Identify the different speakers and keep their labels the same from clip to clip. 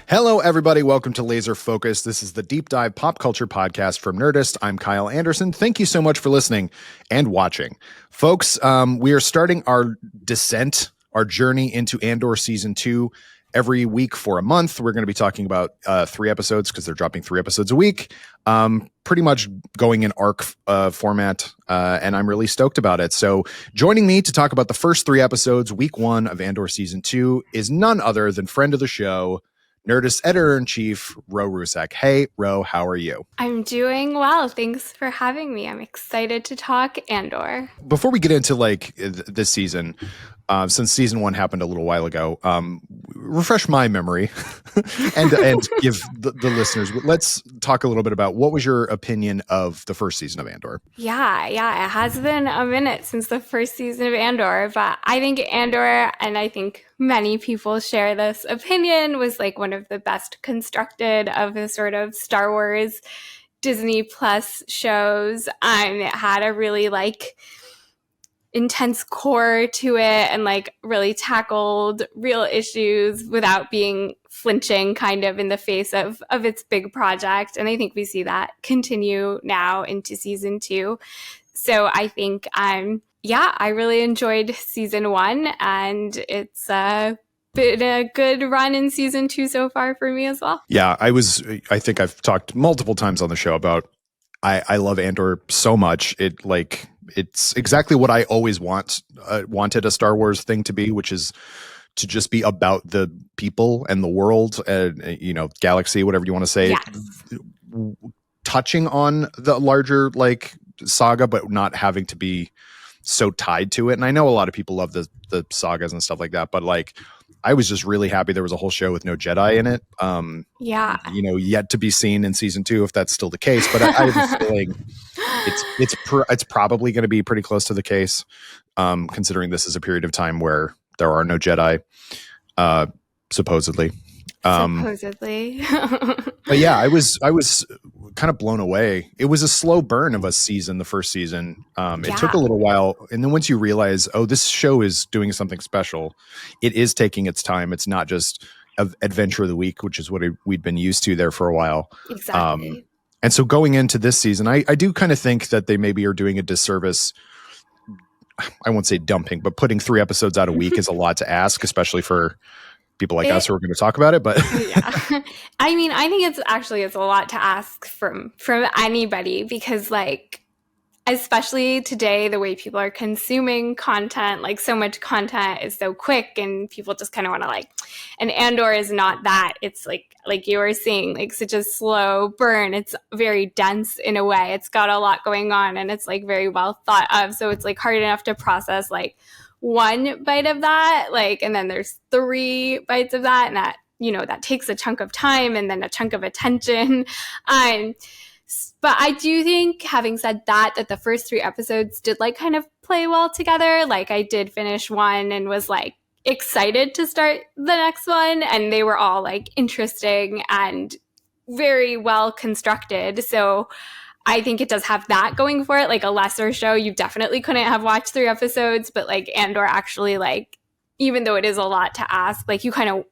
Speaker 1: Hello, everybody. Welcome to Laser Focus. This is the deep dive pop culture podcast from Nerdist. I'm Kyle Anderson. Thank you so much for listening and watching. Folks, we are starting our descent, our journey into Andor Season 2 every week for a month. We're going to be talking about 3 episodes because they're dropping 3 episodes a week. Pretty much going in arc format, and I'm really stoked about it. So joining me to talk about the first 3 episodes, week 1 of Andor Season 2, is none other than friend of the show, Nerdist Editor-in-Chief Rotem Rusak. Hey, Ro, how are you?
Speaker 2: I'm doing well. Thanks for having me. I'm excited to talk Andor.
Speaker 1: Before we get into this season, since season 1 happened a little while ago, refresh my memory and give the listeners. Let's talk a little bit about what was your opinion of the first season of Andor.
Speaker 2: Yeah, it has been a minute since the first season of Andor, but I think Andor, and I think many people share this opinion, was like one of the best constructed of the sort of Star Wars Disney Plus shows. It had a really intense core to it and really tackled real issues without being flinching kind of in the face of its big project. And I think we see that continue now into season 2. So I think I really enjoyed season 1, and it's been a good run in season 2 so far for me as well.
Speaker 1: Yeah, I think I've talked multiple times on the show about I love Andor so much. It's exactly what I always wanted a Star Wars thing to be, which is to just be about the people and the world and, galaxy, whatever you want to say.
Speaker 2: Yes.
Speaker 1: Touching on the larger saga, but not having to be so tied to it. And I know a lot of people love the sagas and stuff like that, but I was just really happy there was a whole show with no Jedi in it. Yet to be seen in season 2 if that's still the case. But I have a feeling it's probably going to be pretty close to the case, considering this is a period of time where there are no Jedi, supposedly. But yeah, I was kind of blown away. It was a slow burn of a season, the first season. It took a little while. And then once you realize, this show is doing something special, it is taking its time. It's not just Adventure of the Week, which is what we'd been used to there for a while.
Speaker 2: Exactly.
Speaker 1: And so going into this season, I do kind of think that they maybe are doing a disservice. I won't say dumping, but putting 3 episodes out a week is a lot to ask, especially for people like us who are going to talk about it. But
Speaker 2: yeah, I mean, I think it's a lot to ask from anybody, because especially today, the way people are consuming content, so much content is so quick, and people just kind of want to and Andor is not that. It's like you were saying, such a slow burn. It's very dense in a way. It's got a lot going on, and it's very well thought of. So it's hard enough to process one bite of that, and then there's 3 bites of that, and that that takes a chunk of time and then a chunk of attention. But I do think, having said that the first 3 episodes did kind of play well together. I did finish one and was excited to start the next one, and they were all interesting and very well constructed. So I think it does have that going for it. A lesser show, you definitely couldn't have watched 3 episodes, but Andor actually, even though it is a lot to ask, you kind of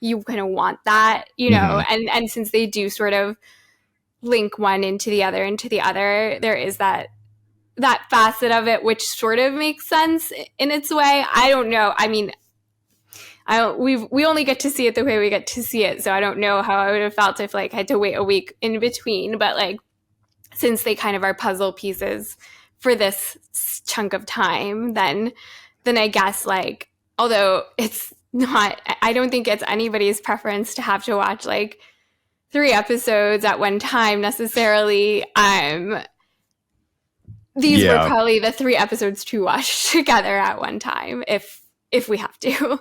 Speaker 2: want that, mm-hmm. and since they do sort of link one into the other, there is that facet of it which sort of makes sense in its way. I don't know. I mean, we only get to see it the way we get to see it, so I don't know how I would have felt if I had to wait a week in between. But since they kind of are puzzle pieces for this chunk of time, then I guess although it's not, I don't think it's anybody's preference to have to watch 3 episodes at one time necessarily. These were probably the 3 episodes to watch together at one time if we have to.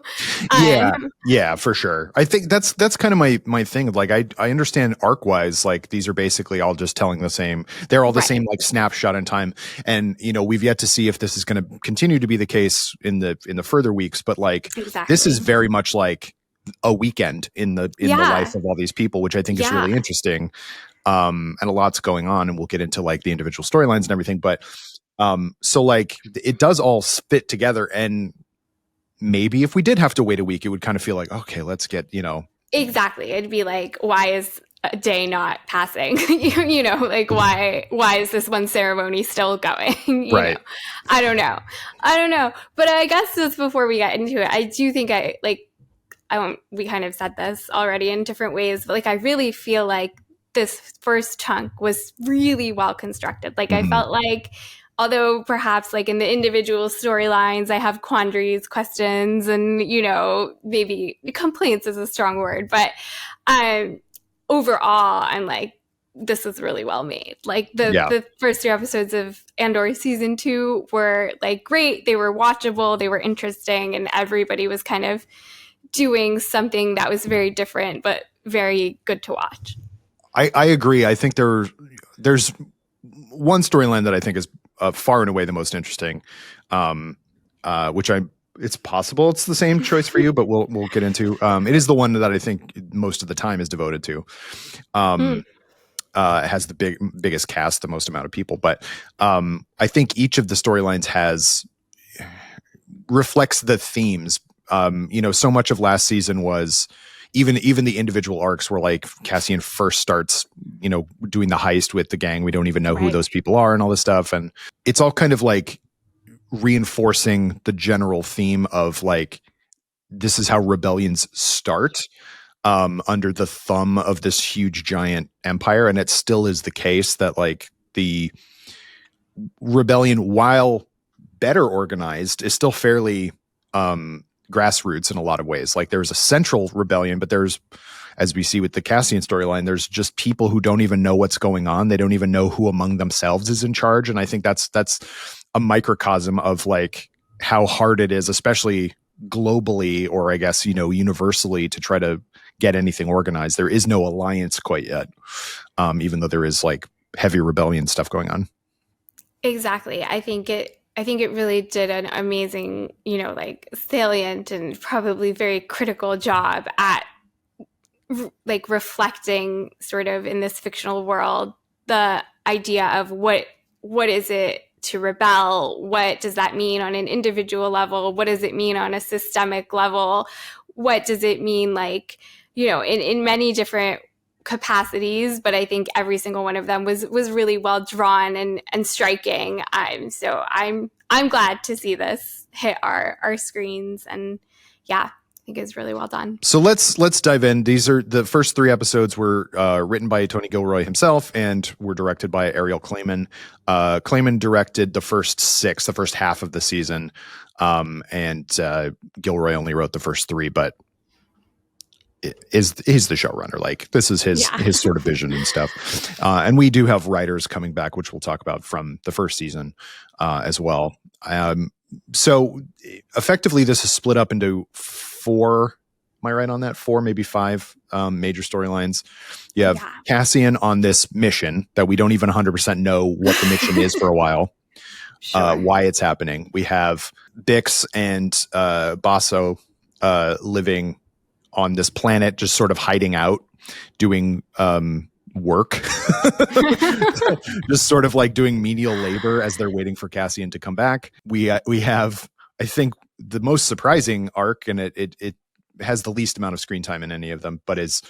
Speaker 1: Yeah, for sure. I think that's kind of my thing. I understand arc wise, these are basically all just telling the same. They're all the same snapshot in time. And we've yet to see if this is going to continue to be the case in the further weeks. But
Speaker 2: exactly.
Speaker 1: This is very much a weekend in the life of all these people, which I think is really interesting. And a lot's going on, and we'll get into the individual storylines and everything. But so it does all fit together, and maybe if we did have to wait a week, it would kind of feel okay, let's get
Speaker 2: Exactly. It'd be like, why is a day not passing? You know, like why is this one ceremony still going? You
Speaker 1: Right.
Speaker 2: know, I don't know. But I guess just before we get into it, I do think we kind of said this already in different ways, but like, I really feel like this first chunk was really well constructed. Like, I felt like, although perhaps like in the individual storylines, I have quandaries, questions, and, you know, maybe complaints is a strong word, but overall, I'm like, this is really well made. Like the first 3 episodes of Andor season 2 were like great. They were watchable. They were interesting. And everybody was kind of doing something that was very different, but very good to watch. I
Speaker 1: agree. I think there's one storyline that I think is far and away the most interesting, which it's possible it's the same choice for you, but we'll get into. It is the one that I think most of the time is devoted to. It has the biggest cast, the most amount of people, but I think each of the storylines reflects the themes. You know, so much of last season was even the individual arcs were like Cassian first starts, you know, doing the heist with the gang. We don't even know who those people are and all this stuff. And it's all kind of like reinforcing the general theme of like, this is how rebellions start under the thumb of this huge giant empire. And it still is the case that like the rebellion, while better organized, is still fairly grassroots in a lot of ways. Like there's a central rebellion, but there's, as we see with the Cassian storyline, there's just people who don't even know what's going on. They don't even know who among themselves is in charge. And I think that's a microcosm of like how hard it is, especially globally, or I guess, you know, universally, to try to get anything organized. There is no alliance quite yet, even though there is like heavy rebellion stuff going on.
Speaker 2: Exactly. I think it really did an amazing, you know, like salient and probably very critical job at like reflecting sort of in this fictional world the idea of what is it to rebel? What does that mean on an individual level? What does it mean on a systemic level? What does it mean, like, you know, in many different capacities, but I think every single one of them was really well drawn and striking. So I'm glad to see this hit our screens, and yeah, I think it's really well done.
Speaker 1: So let's dive in. These are the first 3 episodes were written by Tony Gilroy himself and were directed by Ariel Clayman. Clayman directed the first 6, the first half of the season, and Gilroy only wrote the first 3, but he's the showrunner. Like this is his sort of vision and stuff. And we do have writers coming back, which we'll talk about from the first season as well. So effectively this is split up into 4, am I right on that? 4, maybe 5 major storylines. You have Cassian on this mission that we don't even 100% know what the mission is for a while, why it's happening. We have Bix and Braso living on this planet, just sort of hiding out, doing work, just sort of like doing menial labor as they're waiting for Cassian to come back. We have, I think, the most surprising arc, and it has the least amount of screen time in any of them, but is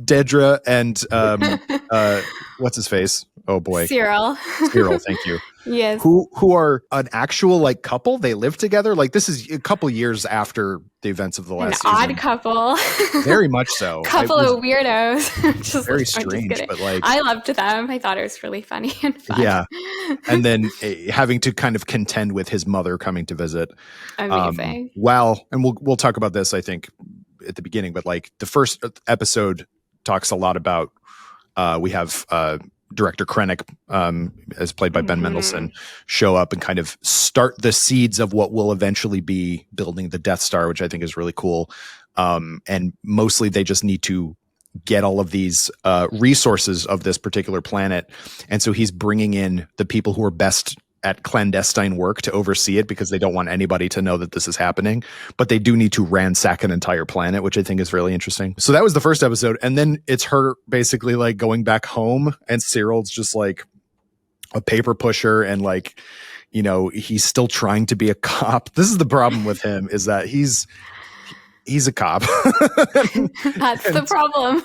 Speaker 1: Dedra and what's his face? Oh boy,
Speaker 2: Syril.
Speaker 1: Thank you.
Speaker 2: Yes.
Speaker 1: Who are an actual like couple? They live together. Like this is a couple years after the events of the last season.
Speaker 2: An odd couple.
Speaker 1: Very much so.
Speaker 2: Couple of weirdos. Just
Speaker 1: very strange, but like
Speaker 2: I loved them. I thought it was really funny and fun.
Speaker 1: Yeah. And then having to kind of contend with his mother coming to visit.
Speaker 2: Amazing.
Speaker 1: And we'll talk about this, I think, at the beginning, but like the first episode talks a lot about we have director Krennic, as played by Ben Mendelsohn, show up and kind of start the seeds of what will eventually be building the Death Star, which I think is really cool. And mostly they just need to get all of these resources of this particular planet. And so he's bringing in the people who are best at clandestine work to oversee it, because they don't want anybody to know that this is happening, but they do need to ransack an entire planet, which I think is really interesting. So that was the first episode. And then it's her basically like going back home, and Syril's just like a paper pusher, and like, you know, he's still trying to be a cop. This is the problem with him, is that he's he's a cop.
Speaker 2: That's the problem.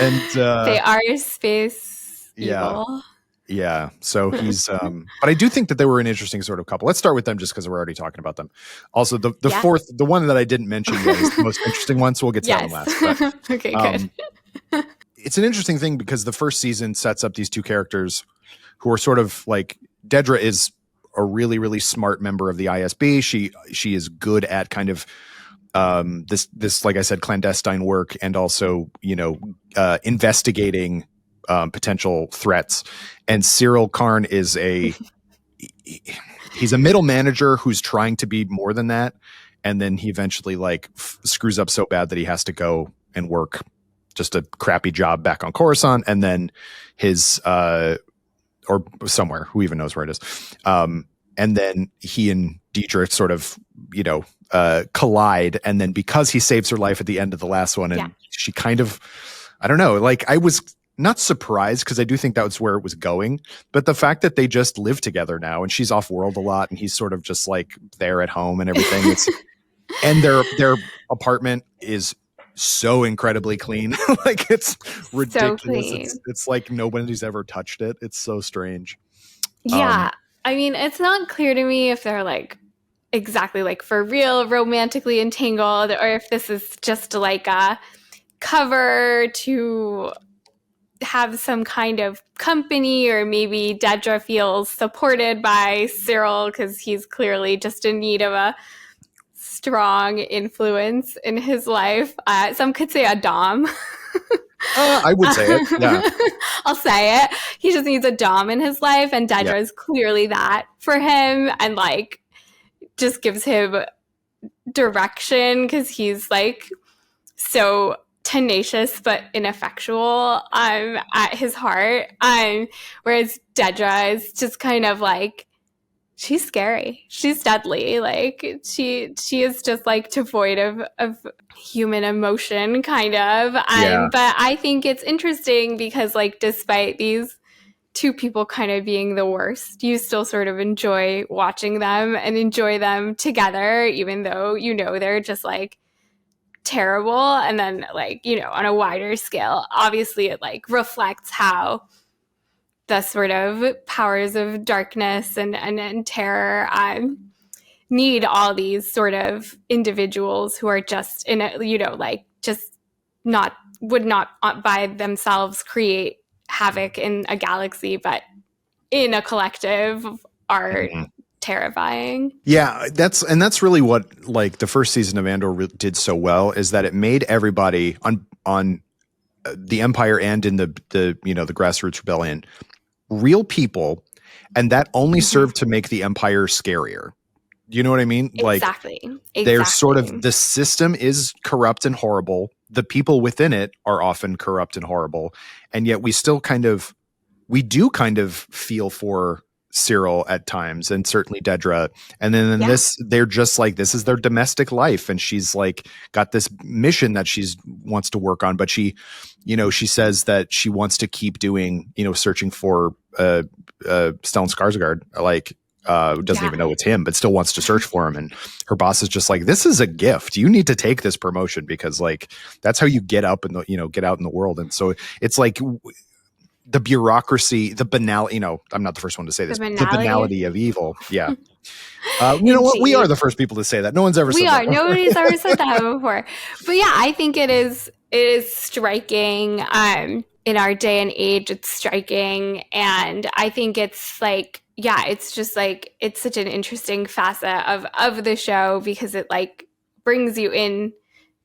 Speaker 1: And
Speaker 2: they are space
Speaker 1: yeah.
Speaker 2: evil.
Speaker 1: Yeah. So he's but I do think that they were an interesting sort of couple. Let's start with them just because we're already talking about them. Also, the fourth, the one that I didn't mention yet is the most interesting one, so we'll get to that one last. But,
Speaker 2: okay, good.
Speaker 1: It's an interesting thing because the first season sets up these two characters who are sort of like Dedra is a really, really smart member of the ISB. She is good at kind of this like I said, clandestine work, and also, you know, investigating potential threats. And Syril Karn is he's a middle manager who's trying to be more than that, and then he eventually like screws up so bad that he has to go and work just a crappy job back on Coruscant, and then his or somewhere, who even knows where it is, and then he and Dedra sort of, you know, collide, and then because he saves her life at the end of the last one, and she kind of, I don't know, like I was not surprised because I do think that was where it was going, but the fact that they just live together now, and she's off world a lot, and he's sort of just like there at home and everything. And their apartment is so incredibly clean. Like it's ridiculous.
Speaker 2: So
Speaker 1: it's like nobody's ever touched it. It's so strange.
Speaker 2: Yeah. I mean, it's not clear to me if they're like exactly like for real romantically entangled, or if this is just like a cover to have some kind of company, or maybe Dedra feels supported by Syril because he's clearly just in need of a strong influence in his life. Some could say a dom.
Speaker 1: I would say it. Yeah.
Speaker 2: I'll say it. He just needs a dom in his life, and Dedra is clearly that for him, and like just gives him direction because he's like so tenacious but ineffectual at his heart. Whereas Dedra is just kind of like, she's scary. She's deadly. Like she is just like devoid of human emotion, kind of. But I think it's interesting because like despite these two people kind of being the worst, you still sort of enjoy watching them and enjoy them together, even though you know they're just like terrible. And then like, you know, on a wider scale, obviously it like reflects how the sort of powers of darkness and terror need all these sort of individuals who are just in a, you know, like just would not by themselves create havoc in a galaxy, but in a collective are terrifying.
Speaker 1: Yeah, that's really what like the first season of Andor did so well, is that it made everybody on the Empire and in the you know, the grassroots rebellion real people, and that only served to make the Empire scarier. You know what I mean?
Speaker 2: Exactly.
Speaker 1: Like they're sort of, the system is corrupt and horrible. The people within it are often corrupt and horrible, and yet we still we do kind of feel for Syril at times, and certainly Dedra. And then in this, they're just like, this is their domestic life, and she's like got this mission that she's wants to work on, but she, you know, she says that she wants to keep doing, you know, searching for Stellan Skarsgård, like doesn't even know it's him, but still wants to search for him. And her boss is just like, this is a gift. You need to take this promotion because like that's how you get up and, you know, get out in the world. And so it's like the bureaucracy, the banality, you know, I'm not the first one to say this, the banality of evil. Yeah. You know what? We are the first people to say that. No one's ever said that.
Speaker 2: Nobody's ever said that before. But yeah, I think it is striking. In our day and age, it's striking. And I think it's like, yeah, it's just like, it's such an interesting facet of the show because it like brings you in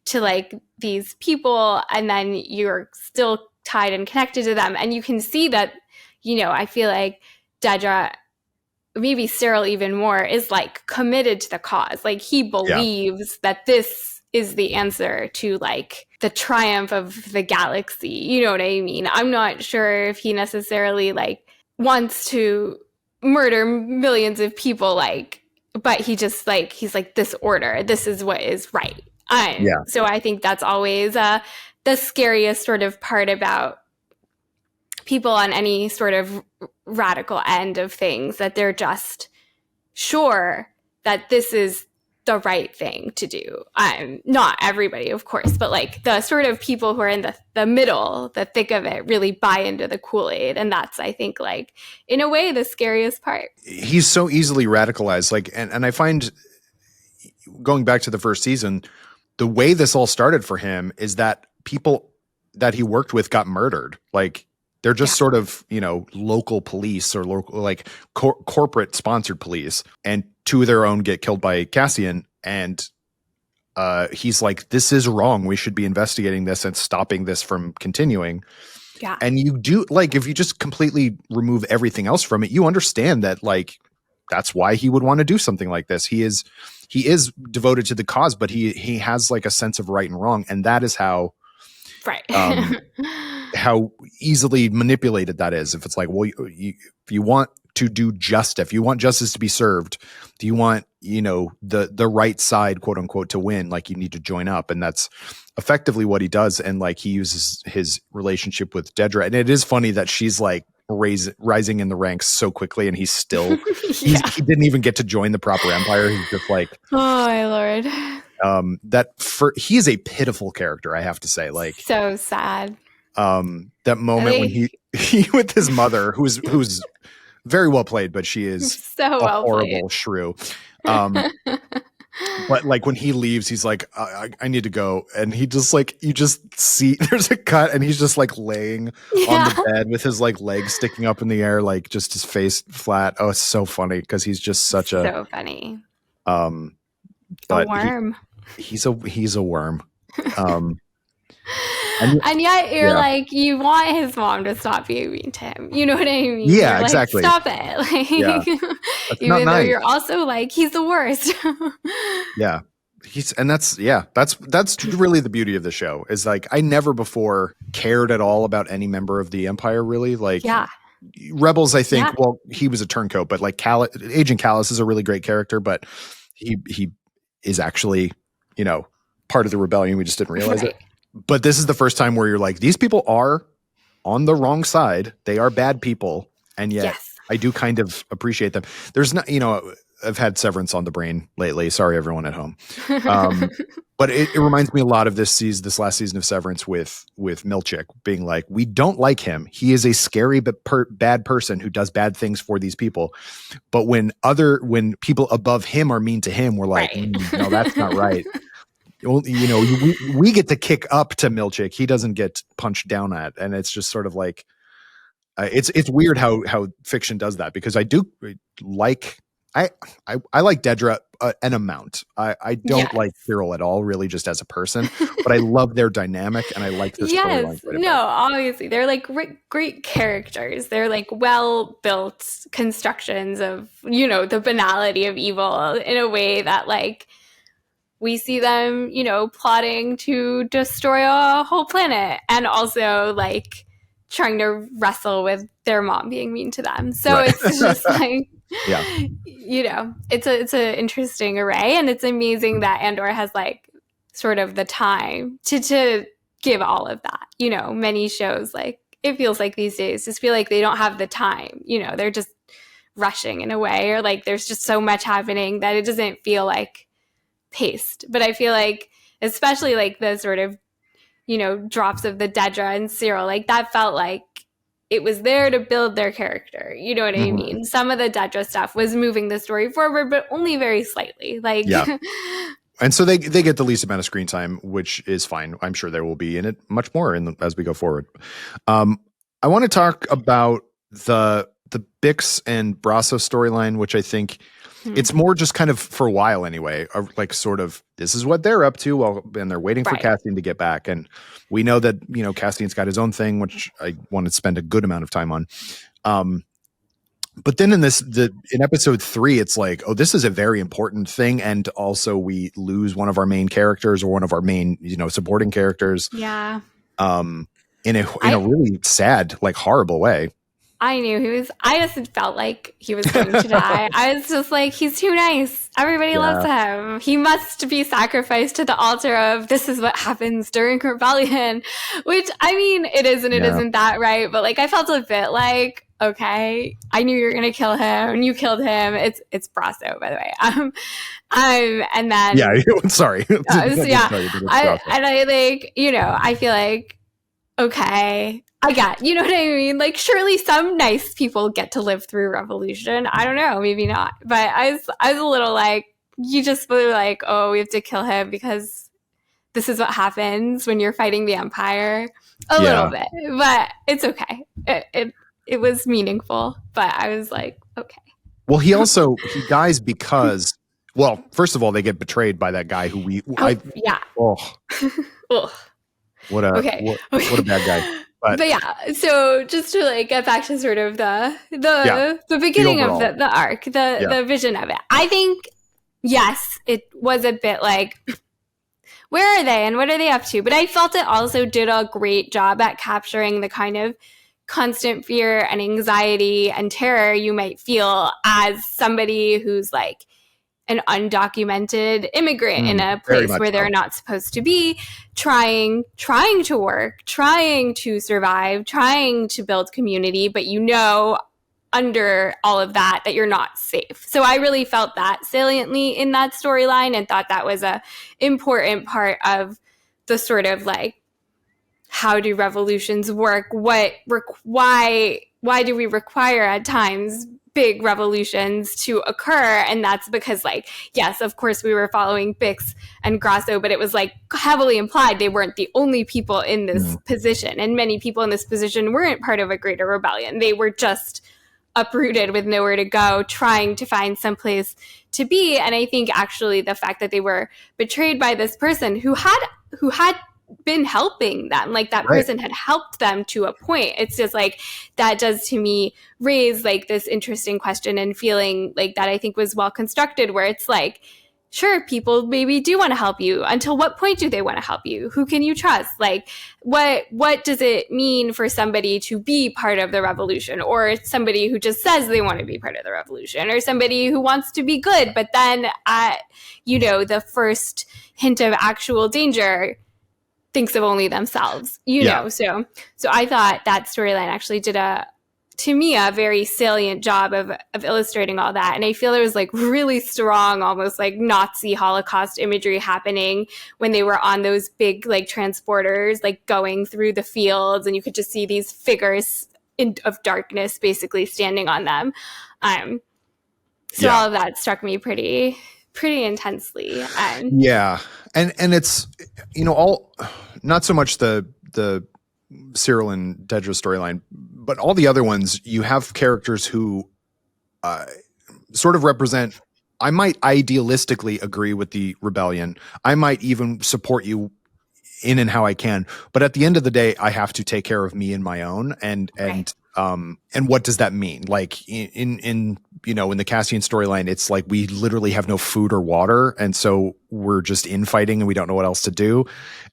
Speaker 2: to like these people, and then you're still tied and connected to them. And you can see that, you know, I feel like Dedra, maybe Syril even more, is like committed to the cause. Like he believes that this is the answer to like the triumph of the galaxy. You know what I mean? I'm not sure if he necessarily like wants to murder millions of people, like, but he just like, he's like, this order, this is what is right. So I think that's always the scariest sort of part about people on any sort of radical end of things, that they're just sure that this is the right thing to do. Not everybody, of course, but like the sort of people who are in the middle, the thick of it, really buy into the Kool-Aid. And that's, I think, like, in a way, the scariest part.
Speaker 1: He's so easily radicalized. Like, and I find, going back to the first season, the way this all started for him is that people that he worked with got murdered. Like, they're just sort of, you know, local police or local, like corporate sponsored police, and two of their own get killed by Cassian. And he's like, this is wrong. We should be investigating this and stopping this from continuing.
Speaker 2: Yeah.
Speaker 1: And you do, like, if you just completely remove everything else from it, you understand that, like, that's why he would want to do something like this. He is devoted to the cause, but he has like a sense of right and wrong. And that is how,
Speaker 2: right.
Speaker 1: how easily manipulated that is. If it's like, well, if you want to do justice, if you want justice to be served, do you want, you know, the right side, quote unquote, to win, like, you need to join up. And that's effectively what he does. And like, he uses his relationship with Dedra. And it is funny that she's like rising in the ranks so quickly, and he's still, he didn't even get to join the proper empire. He's just like,
Speaker 2: oh my Lord.
Speaker 1: He is a pitiful character, I have to say. Like,
Speaker 2: so sad.
Speaker 1: That moment when he with his mother, who's very well played, but she is
Speaker 2: so
Speaker 1: a horrible shrew. But like, when he leaves, he's like, I need to go. And he just, like, you just see there's a cut, and he's just like laying on the bed with his like legs sticking up in the air, like just his face flat. Oh, it's so funny because he's just so
Speaker 2: funny.
Speaker 1: But
Speaker 2: a worm.
Speaker 1: He's a worm.
Speaker 2: And yet you're like, you want his mom to stop being mean to him. You know what I mean?
Speaker 1: Yeah,
Speaker 2: you're
Speaker 1: exactly.
Speaker 2: Like, stop it. Like, even though you're also like, he's the worst.
Speaker 1: Yeah. That's really the beauty of the show, is like, I never before cared at all about any member of the Empire, really. Like, Rebels, I think, well, he was a turncoat, but like Agent Callus is a really great character, but he is actually, you know, part of the rebellion. We just didn't realize it. But this is the first time where you're like, these people are on the wrong side. They are bad people. And yet I do kind of appreciate them. There's not, you know, I've had Severance on the brain lately. Sorry, everyone at home. But it reminds me a lot of this last season of Severance with Milchick being like, we don't like him. He is a scary but bad person who does bad things for these people. But when people above him are mean to him, we're like, no, that's not right. You know, we get to kick up to Milchick. He doesn't get punched down at. And it's just sort of like, it's weird how fiction does that, because I do like, I like Dedra an amount. I don't like Syril at all, really, just as a person, but I love their dynamic, and I like their storyline.
Speaker 2: No, obviously they're like great characters. They're like well-built constructions of, you know, the banality of evil in a way that, like, we see them, you know, plotting to destroy a whole planet, and also like trying to wrestle with their mom being mean to them. So it's just like, you know, it's an interesting array, and it's amazing that Andor has like sort of the time to give all of that. You know, many shows, like, it feels like these days just feel like they don't have the time. You know, they're just rushing in a way, or like there's just so much happening that it doesn't feel like paced. But I feel like, especially like the sort of, you know, drops of the Dedra and Sirill, like that felt like it was there to build their character. You know what I mean? Some of the Dedra stuff was moving the story forward, but only very slightly. Like,
Speaker 1: and so they get the least amount of screen time, which is fine. I'm sure there will be in it much more as we go forward. I want to talk about the Bix and Braso storyline, which I think it's more just kind of, for a while anyway, like sort of, this is what they're up to, and they're waiting for Cassian to get back. And we know that, you know, Cassian's got his own thing, which I want to spend a good amount of time on. But then in episode 3, it's like, oh, this is a very important thing. And also we lose one of our main characters, or one of our main, you know, supporting characters.
Speaker 2: Yeah.
Speaker 1: In a really sad, like, horrible way.
Speaker 2: I just felt like he was going to die. I was just like, he's too nice. Everybody loves him. He must be sacrificed to the altar of, this is what happens during rebellion, which, I mean, it is and it isn't that, right? But like, I felt a bit like, okay, I knew you were going to kill him and you killed him. It's Braso, by the way. And then
Speaker 1: yeah, sorry.
Speaker 2: yeah, and I like, I feel like, okay, I got, you know what I mean? Like, surely some nice people get to live through revolution. I don't know, maybe not. But I was a little like, you just were like, oh, we have to kill him because this is what happens when you're fighting the Empire. A little bit, but it's okay. It was meaningful, but I was like, okay.
Speaker 1: Well, he dies because, well, first of all, they get betrayed by that guy who what a bad guy.
Speaker 2: But yeah, so just to like get back to sort of the beginning of the arc, the vision of it, I think, yes, it was a bit like, where are they and what are they up to? But I felt it also did a great job at capturing the kind of constant fear and anxiety and terror you might feel as somebody who's like an undocumented immigrant in a place where they're not supposed to be, trying to work, trying to survive, trying to build community, but under all of that you're not safe. So I really felt that saliently in that storyline and thought that was a important part of the sort of like, how do revolutions work? Why do we require at times big revolutions to occur? And that's because, like, yes, of course we were following Bix and Braso, but it was like heavily implied they weren't the only people in this position. And many people in this position weren't part of a greater rebellion. They were just uprooted with nowhere to go, trying to find some place to be. And I think actually the fact that they were betrayed by this person who had been helping them, like that person had helped them to a point. It's just like, that does to me raise like this interesting question and feeling like that I think was well constructed, where it's like, sure, people maybe do want to help you. Until what point do they want to help you? Who can you trust? Like, what does it mean for somebody to be part of the revolution, or somebody who just says they want to be part of the revolution, or somebody who wants to be good, but then at, the first hint of actual danger thinks of only themselves, know? So I thought that storyline actually did to me, a very salient job of illustrating all that. And I feel there was like really strong, almost like Nazi Holocaust imagery happening when they were on those big like transporters, like going through the fields, and you could just see these figures of darkness basically standing on them. So all of that struck me pretty intensely. And
Speaker 1: it's, all, not so much the Syril and Dedra storyline, but all the other ones, you have characters who sort of represent, I might idealistically agree with the rebellion. I might even support you in and how I can. But at the end of the day, I have to take care of me and my own. And what does that mean? Like in the Cassian storyline, it's like we literally have no food or water. And so we're just infighting and we don't know what else to do.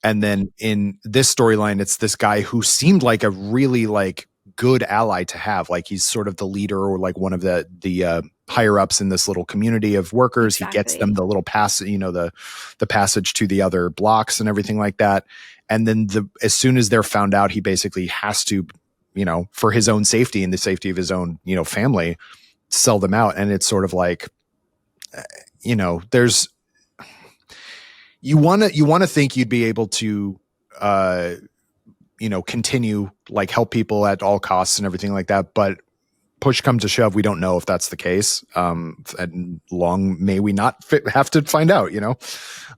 Speaker 1: And then in this storyline, it's this guy who seemed like a really like good ally to have. Like he's sort of the leader or like one of the higher ups in this little community of workers. Exactly. He gets them the little pass, the passage to the other blocks and everything like that. And then as soon as they're found out, he basically has to, for his own safety and the safety of his own, family, sell them out. And it's sort of like, there's, you want to think you'd be able to, continue like help people at all costs and everything like that. But push comes to shove, we don't know if that's the case. And long may we not have to find out,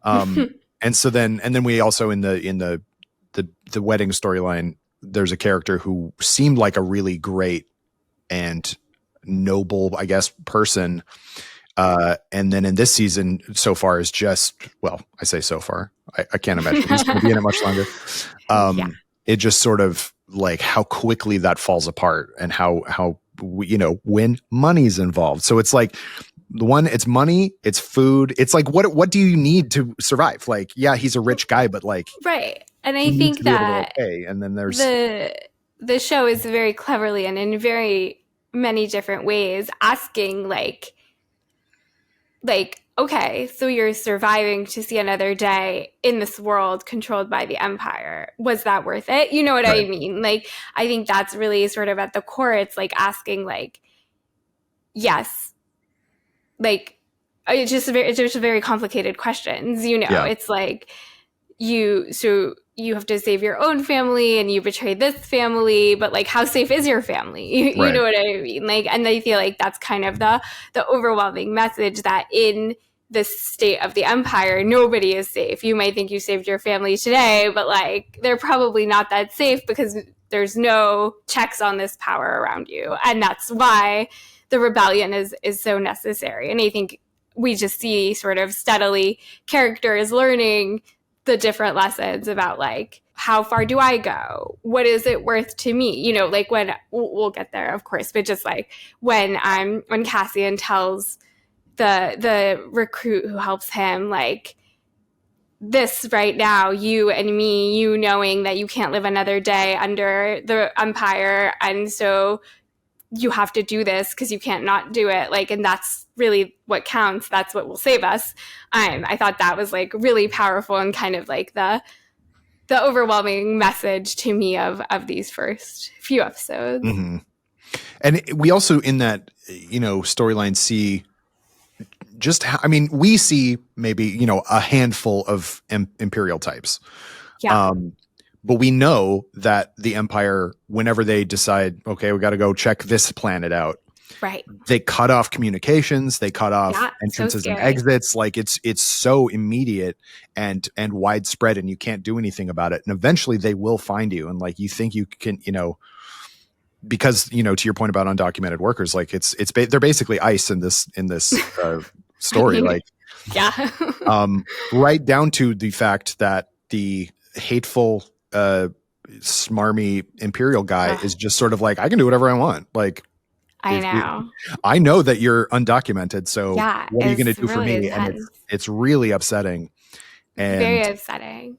Speaker 1: and so then we also in the wedding storyline, there's a character who seemed like a really great and noble, I guess, person. And then in this season so far is just, well, I say so far, I can't imagine he's going to be in it much longer. It just sort of like how quickly that falls apart and how when money's involved. So it's like it's money, it's food. It's like, what do you need to survive? Like, yeah, he's a rich guy, but like,
Speaker 2: right. And I think that
Speaker 1: and then there's
Speaker 2: the show is very cleverly and in very many different ways asking like, okay, so you're surviving to see another day in this world controlled by the Empire. Was that worth it? You know what I mean? Like, I think that's really sort of at the core. It's like asking, like, yes, like, it's just very complicated questions, you know? Yeah. It's like, you have to save your own family and you betrayed this family, but like, how safe is your family? You know what I mean? Like, and I feel like that's kind of the overwhelming message, that in this state of the Empire, nobody is safe. You might think you saved your family today, but like, they're probably not that safe because there's no checks on this power around you. And that's why the rebellion is so necessary. And I think we just see sort of steadily characters learning the different lessons about, like, how far do I go? What is it worth to me? You know, like, when we'll get there, of course, but just like when Cassian tells the recruit who helps him, like, this right now, you and me, you knowing that you can't live another day under the Empire, and so you have to do this because you can't not do it. Like, and that's really what counts. That's what will save us. I thought that was like really powerful and kind of like the overwhelming message to me of these first few episodes.
Speaker 1: Mm-hmm. And we also in that, you know, storyline see just how, I mean, we see maybe, you know, a handful of Imperial types.
Speaker 2: Yeah.
Speaker 1: But we know that the Empire, whenever they decide, okay, we got to go check this planet out,
Speaker 2: right?
Speaker 1: They cut off communications, they cut off entrances and exits. Like, it's so immediate and widespread, and you can't do anything about it. And eventually, they will find you. And like, you think you can, you know, because, you know, to your point about undocumented workers, like they're basically ICE in this story. Like,
Speaker 2: yeah,
Speaker 1: right down to the fact that the hateful, smarmy Imperial guy is just sort of like, I can do whatever I want. Like, I know that you're undocumented, so what are you going to do for me? Intense. And it's really upsetting. And
Speaker 2: very upsetting.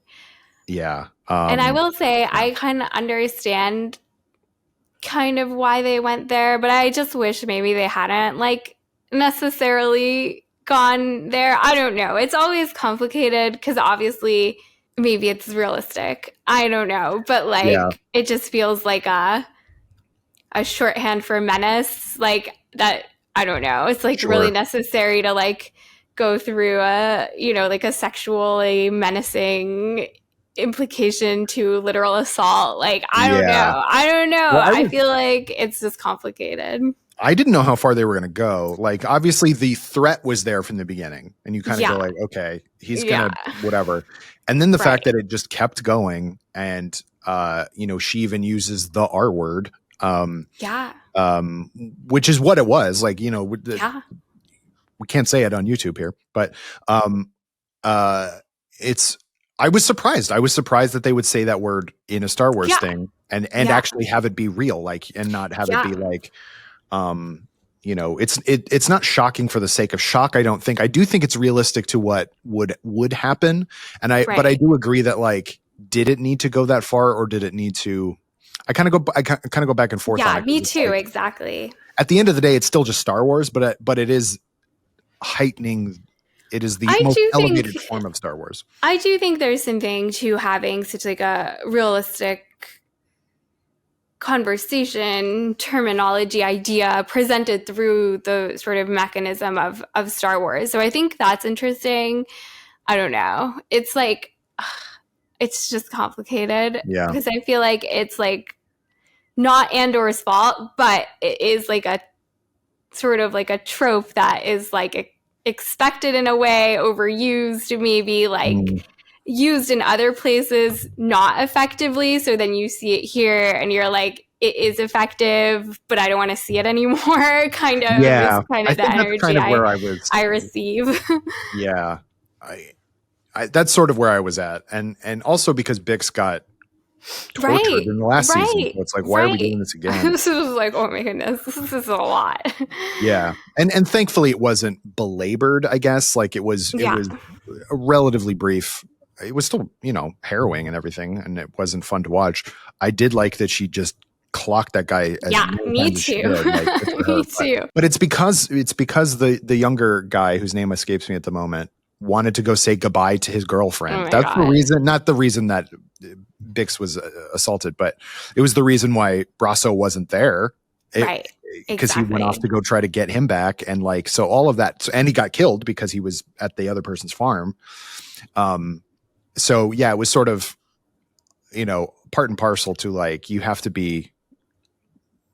Speaker 1: Yeah.
Speaker 2: And I will say, I kind of understand kind of why they went there, but I just wish maybe they hadn't, like, necessarily gone there. I don't know. It's always complicated because obviously maybe it's realistic. I don't know. But like, it just feels like a shorthand for menace, like that. I don't know. It's like really necessary to like go through a, you know, like a sexually menacing implication to literal assault. Like, I don't know. Well, I feel like it's just complicated.
Speaker 1: I didn't know how far they were going to go. Like, obviously the threat was there from the beginning, and you kind of go like, okay, he's going to whatever. And then the fact that it just kept going, and you know, she even uses the R word. Which is what it was. Like, you know, we can't say it on YouTube here, but I was surprised. I was surprised that they would say that word in a Star Wars thing and actually have it be real, like, and not have it be like, you know, it's not shocking for the sake of shock. I don't think. I do think it's realistic to what would happen. And but I do agree that, like, did it need to go that far, or did it need to? I kind of go back and forth.
Speaker 2: Yeah,
Speaker 1: on it.
Speaker 2: Me too.
Speaker 1: Like,
Speaker 2: exactly.
Speaker 1: At the end of the day, it's still just Star Wars, but it is heightening. It is the most elevated form of Star Wars.
Speaker 2: I do think there's something to having such like a realistic conversation, terminology, idea presented through the sort of mechanism of Star Wars. So I think that's interesting. I don't know. It's like, it's just complicated. Yeah. Because I feel like it's like not Andor's fault, but it is like a sort of like a trope that is like expected in a way, overused, maybe like used in other places not effectively. So then you see it here and you're like, it is effective, but I don't want to see it anymore. Kind of.
Speaker 1: Yeah.
Speaker 2: Kind of the energy
Speaker 1: kind of where
Speaker 2: I receive.
Speaker 1: Yeah. That's sort of where I was at. And also because Bix got tortured in the last season. So it's like, why are we doing this again?
Speaker 2: This was like, oh my goodness, this is a lot.
Speaker 1: Yeah. And thankfully it wasn't belabored, I guess. Like, it was relatively brief. It was still, you know, harrowing and everything, and it wasn't fun to watch. I did like that she just clock that guy.
Speaker 2: Yeah, me too. Me too.
Speaker 1: But it's because the younger guy, whose name escapes me at the moment, wanted to go say goodbye to his girlfriend. That's the reason, not the reason that Bix was assaulted, but it was the reason why Braso wasn't there.
Speaker 2: Right.
Speaker 1: Because he went off to go try to get him back. And like, so all of that, and he got killed because he was at the other person's farm. So yeah, it was sort of, part and parcel to like, you have to be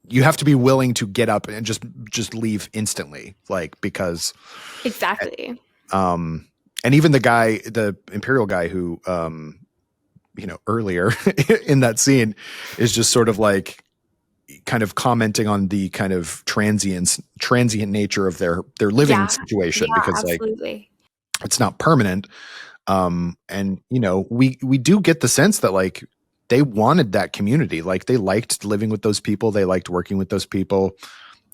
Speaker 1: willing to get up and just leave instantly. Like, because
Speaker 2: exactly.
Speaker 1: And even the Imperial guy who, earlier in that scene is just sort of like, kind of commenting on the kind of transient nature of their living situation, because
Speaker 2: absolutely.
Speaker 1: like it's not permanent. And we do get the sense that like they wanted that community. Like they liked living with those people. They liked working with those people.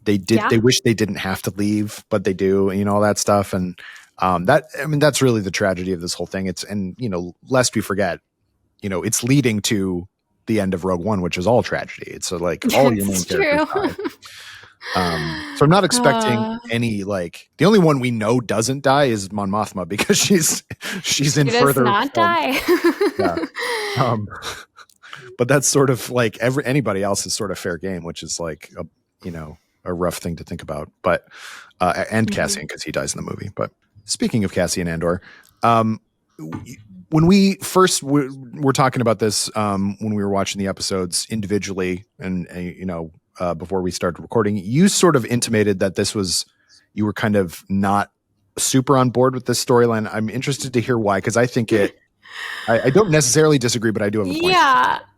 Speaker 1: They wish they didn't have to leave, but they do, all that stuff. And that's really the tragedy of this whole thing. Lest we forget, it's leading to the end of Rogue One, which is all tragedy. It's like all your main characters die. So I'm not expecting any, like, the only one we know doesn't die is Mon Mothma, because she's in further.
Speaker 2: Does not die.
Speaker 1: Yeah. But that's sort of like anybody else is sort of fair game, which is like a rough thing to think about. But and Cassian, because he dies in the movie. But speaking of Cassian Andor, when we first were talking about this, when we were watching the episodes individually, and before we started recording, you sort of intimated that you were kind of not super on board with this storyline. I'm interested to hear why, because I think I don't necessarily disagree, but I do have a point.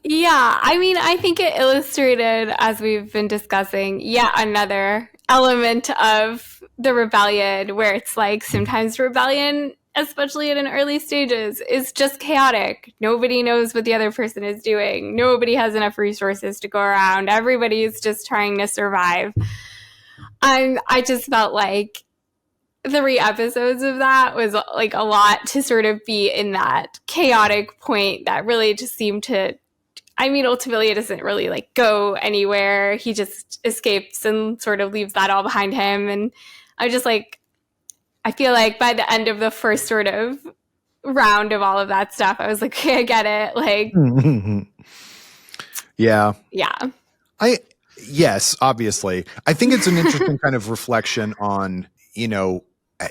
Speaker 2: Yeah. I mean, I think it illustrated, as we've been discussing, yet another element of the rebellion, where it's like sometimes rebellion, especially in early stages, is just chaotic. Nobody knows what the other person is doing. Nobody has enough resources to go around. Everybody's just trying to survive. I just felt like 3 episodes of that was like a lot to sort of be in that chaotic point that really just seemed to, ultimately it doesn't really like go anywhere. He just escapes and sort of leaves that all behind him. And I feel like by the end of the first sort of round of all of that stuff, I was like, okay, I get it. Like,
Speaker 1: yeah.
Speaker 2: Yeah.
Speaker 1: Obviously. I think it's an interesting kind of reflection on,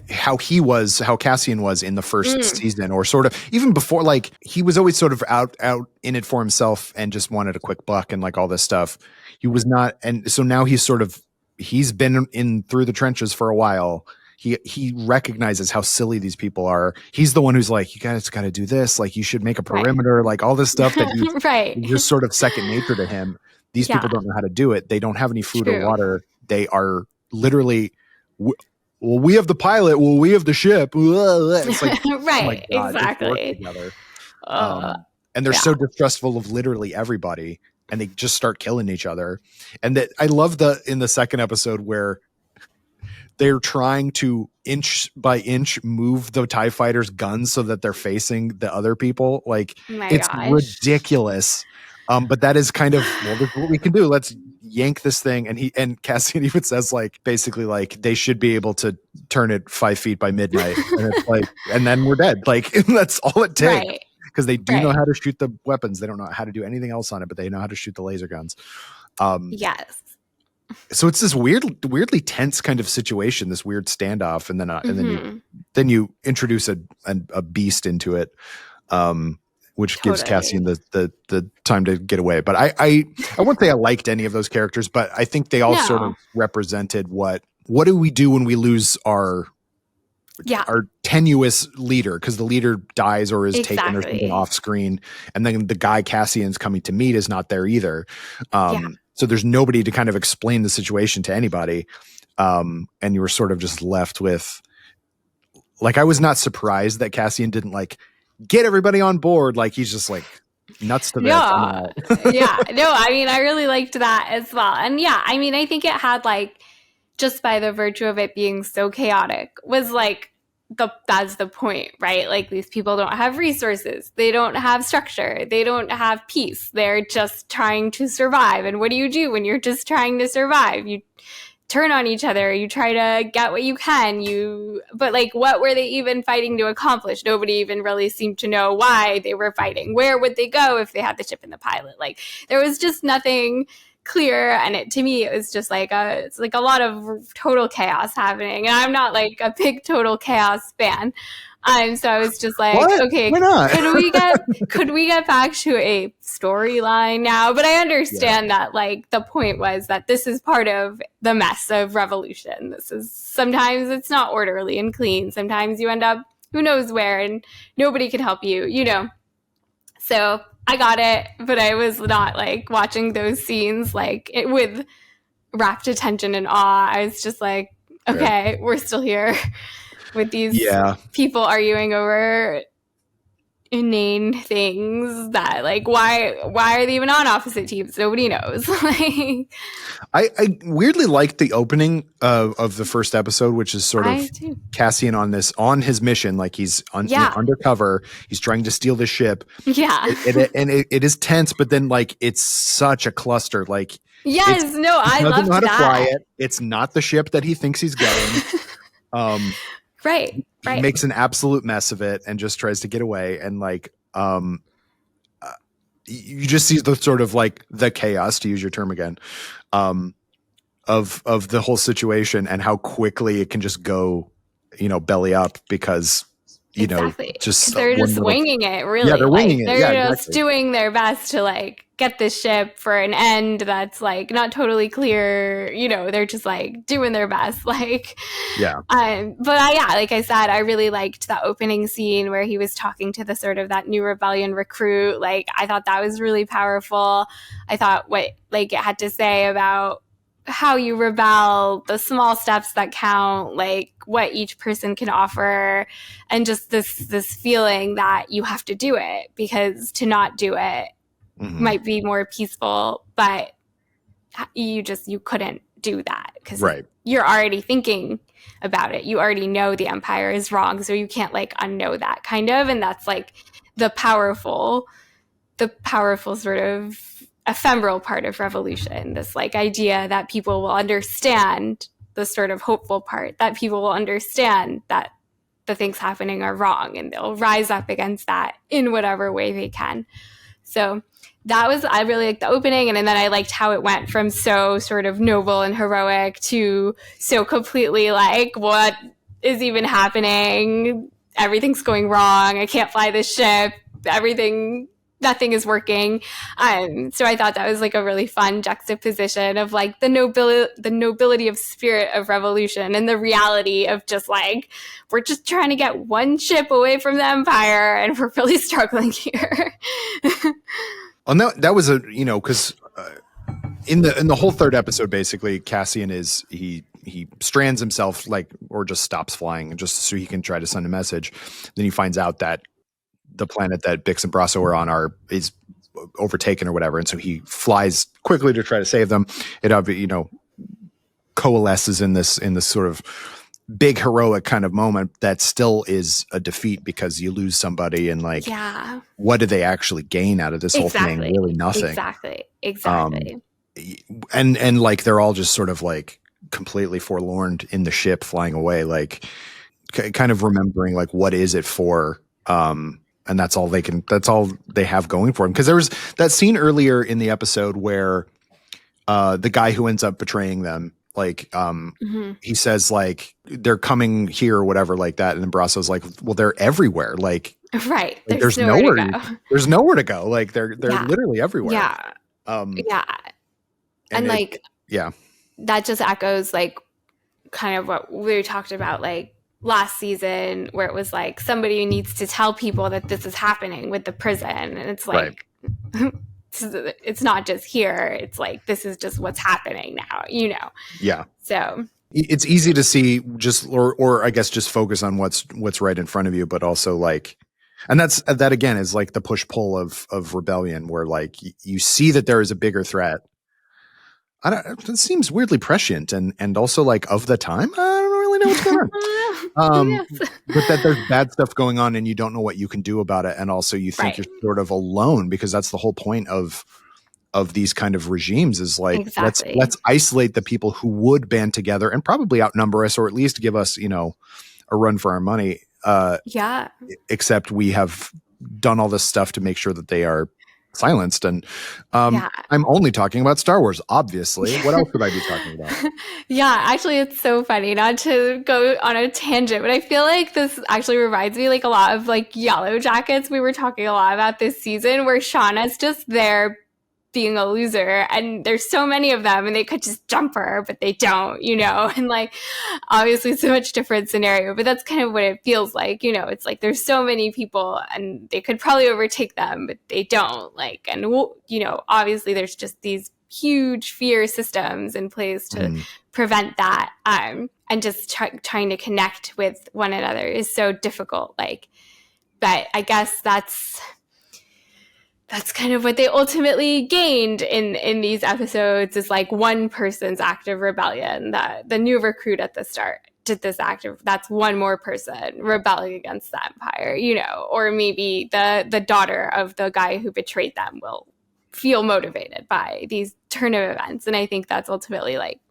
Speaker 1: how Cassian was in the first season, or sort of even before. Like, he was always sort of out in it for himself and just wanted a quick buck and like all this stuff. He was not. And so now he's been in through the trenches for a while. He recognizes how silly these people are. He's the one who's like, you guys got to do this. Like, you should make a perimeter, like all this stuff that he's just sort of second nature to him. These people don't know how to do it. They don't have any food or water. They are literally, well, we have the pilot. Well, we have the ship. It's like,
Speaker 2: right.
Speaker 1: Oh my God,
Speaker 2: exactly.
Speaker 1: Together. And they're so distrustful of literally everybody, and they just start killing each other. And that I love in the second episode where they're trying to inch by inch move the TIE fighters' guns so that they're facing the other people. Like, it's ridiculous. But that is kind of, well, this is what we can do. Let's yank this thing. And Cassian even says, like, basically, like, they should be able to turn it 5 feet by midnight. And it's like, and then we're dead. Like, that's all it takes. Because they do know how to shoot the weapons. They don't know how to do anything else on it, but they know how to shoot the laser guns.
Speaker 2: Yes.
Speaker 1: So it's this weirdly tense kind of situation, this weird standoff, and then you introduce a beast into it, which gives Cassian the time to get away. But I won't say I liked any of those characters, but I think they all sort of represented what do we do when we lose our tenuous leader, because the leader dies or is taken or something off screen, and then the guy Cassian's coming to meet is not there either. So there's nobody to kind of explain the situation to anybody. And you were sort of just left with, like, I was not surprised that Cassian didn't like get everybody on board. Like, he's just like nuts to this.
Speaker 2: No, I mean, I really liked that as well. And I think it had, like, just by the virtue of it being so chaotic, was like that's the point, right? Like, these people don't have resources, they don't have structure, they don't have peace, they're just trying to survive. And what do you do when you're just trying to survive? You turn on each other, you try to get what you can, but like, what were they even fighting to accomplish? Nobody even really seemed to know why they were fighting. Where would they go if they had the ship and the pilot? Like, there was just nothing clear, and to me it was just like it's like a lot of total chaos happening, and I'm not like a big total chaos fan. So I was just like,
Speaker 1: what?
Speaker 2: Okay,
Speaker 1: why not?
Speaker 2: could we get back to a storyline now? But I understand that, like, the point was that this is part of the mess of revolution. Sometimes it's not orderly and clean, sometimes you end up who knows where, and nobody can help you, so I got it, but I was not like watching those scenes like with rapt attention and awe. I was just like, okay, we're still here with these people arguing over inane things that, like, why are they even on opposite teams? Nobody knows. Like,
Speaker 1: I weirdly liked the opening of the first episode, which is sort of Cassian on his mission. Like, he's undercover, he's trying to steal the ship. It is tense, but then like it's such a cluster. Like,
Speaker 2: I love that.
Speaker 1: Fly it. It's not the ship that he thinks he's getting.
Speaker 2: Right.
Speaker 1: He makes an absolute mess of it and just tries to get away. And like, you just see the sort of like the chaos, to use your term again, of the whole situation, and how quickly it can just go, belly up, because just
Speaker 2: they're just winging it, really.
Speaker 1: Yeah, they're winging it.
Speaker 2: They're just doing their best to like get the ship for an end that's like not totally clear. They're just like doing their best. Like, like I said, I really liked that opening scene where he was talking to the sort of that new rebellion recruit. Like, I thought that was really powerful. I thought what like it had to say about how you rebel, the small steps that count, like what each person can offer, and just this feeling that you have to do it, because to not do it might be more peaceful, but you couldn't do that because you're already thinking about it. You already know the Empire is wrong, so you can't like unknow that kind of, and that's like the powerful sort of ephemeral part of revolution, this like idea that people will understand, the sort of hopeful part that people will understand that the things happening are wrong, and they'll rise up against that in whatever way they can. So I really liked the opening, and then I liked how it went from so sort of noble and heroic to so completely like, what is even happening? Everything's going wrong. I can't fly this ship. Nothing is working. So I thought that was like a really fun juxtaposition of like the nobility of spirit of revolution and the reality of just like, we're just trying to get one ship away from the Empire, and we're really struggling here.
Speaker 1: And that was because in the whole third episode, basically Cassian he strands himself, like, or just stops flying just so he can try to send a message. Then he finds out that the planet that Bix and Braso are is overtaken or whatever, and so he flies quickly to try to save them. It coalesces in this sort of big heroic kind of moment that still is a defeat, because you lose somebody, and like, what do they actually gain out of this whole thing? Really nothing.
Speaker 2: Exactly.
Speaker 1: And like, they're all just sort of like completely forlorn in the ship flying away, like kind of remembering like, what is it for? And that's all they have going for them. Because there was that scene earlier in the episode where the guy who ends up betraying them, like, he says like, they're coming here or whatever like that. And then Brasso's like, well, they're everywhere. Like,
Speaker 2: right.
Speaker 1: Like, there's nowhere to go. There's nowhere to go. Like, they're literally everywhere.
Speaker 2: Yeah. And like, that just echoes like kind of what we talked about, like, last season, where it was like somebody needs to tell people that this is happening with the prison, and it's like it's not just here, it's like, this is just what's happening now, so
Speaker 1: it's easy to see just or I guess just focus on what's right in front of you, but also like, and that again is like the push-pull of rebellion, where like you see that there is a bigger threat. It seems weirdly prescient and also like of the time. I don't really really know what's going on.
Speaker 2: Yes.
Speaker 1: But that there's bad stuff going on and you don't know what you can do about it. And also you think
Speaker 2: Right.
Speaker 1: you're sort of alone, because that's the whole point of these kind of regimes is like,
Speaker 2: Exactly.
Speaker 1: let's isolate the people who would band together and probably outnumber us, or at least give us, you know, a run for our money.
Speaker 2: Yeah.
Speaker 1: Except we have done all this stuff to make sure that they are silenced. And
Speaker 2: Yeah.
Speaker 1: I'm only talking about Star Wars, obviously. What else could I be talking about?
Speaker 2: Yeah, actually, it's so funny, not to go on a tangent, but I feel like this actually reminds me like a lot of like Yellow Jackets we were talking a lot about this season, where Shauna's just there being a loser, and there's so many of them, and they could just jump her, but they don't, you know. And like, obviously it's a much different scenario, but that's kind of what it feels like, you know. It's like there's so many people and they could probably overtake them, but they don't, like. And you know, obviously there's just these huge fear systems in place to prevent that, and just trying to connect with one another is so difficult, like. But I guess that's kind of what they ultimately gained in these episodes, is like one person's act of rebellion. That the new recruit at the start did this act of, that's one more person rebelling against the Empire, you know. Or maybe the daughter of the guy who betrayed them will feel motivated by these turn of events. And I think that's ultimately like,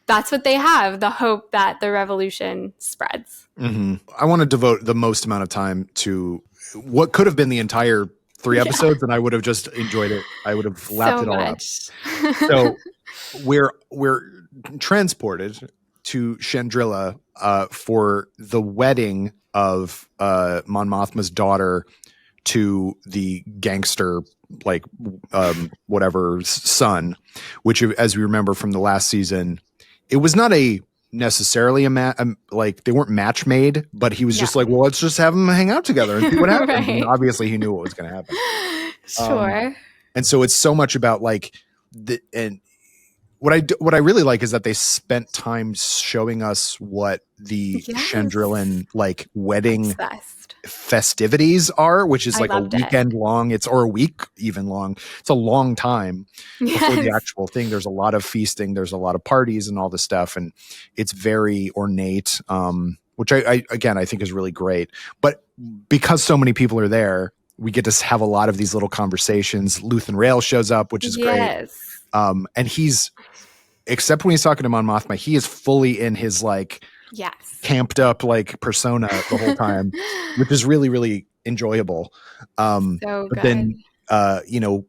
Speaker 2: that's what they have, the hope that the revolution spreads.
Speaker 1: I want to devote the most amount of time to what could have been the entire 3 episodes, and I would have just enjoyed it. I would have lapped it all up. So we're transported to Chandrila for the wedding of Mon Mothma's daughter to the gangster, like whatever son, which, as we remember from the last season, it was not necessarily like they weren't match made, but he was just like, well, let's just have them hang out together and see what happens.
Speaker 2: Right.
Speaker 1: And obviously he knew what was going to happen.
Speaker 2: Sure.
Speaker 1: And so it's so much about like and what I really like is that they spent time showing us what the Chandrilan like wedding festivities are, which is like a weekend long, or a week even long. It's a long time before the actual thing. There's a lot of feasting, there's a lot of parties and all this stuff, and it's very ornate, which I again I think is really great. But because so many people are there, we get to have a lot of these little conversations. Luthen Rail shows up, which is great. And he's, except when he's talking to Mon Mothma, he is fully in his like camped up like persona the whole time, which is really, really enjoyable.
Speaker 2: So
Speaker 1: but then, you know,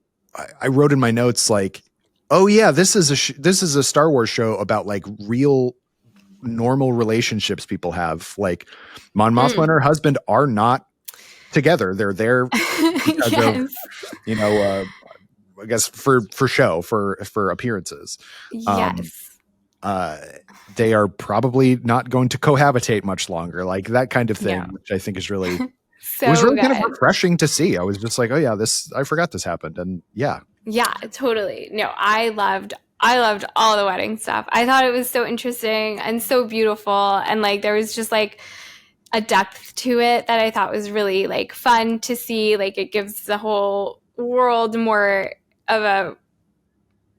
Speaker 1: I wrote in my notes like, oh yeah, this is a Star Wars show about like real normal relationships people have. Like Mon Mothma and her husband are not together. They're there because of, you know, I guess for show, for appearances. They are probably not going to cohabitate much longer, like that kind of thing, which I think is really, it was really kind of refreshing to see. I was just like, oh yeah, I forgot this happened. And yeah,
Speaker 2: totally. No, I loved all the wedding stuff. I thought it was so interesting and so beautiful. And like, there was just like a depth to it that I thought was really like fun to see. Like it gives the whole world more of a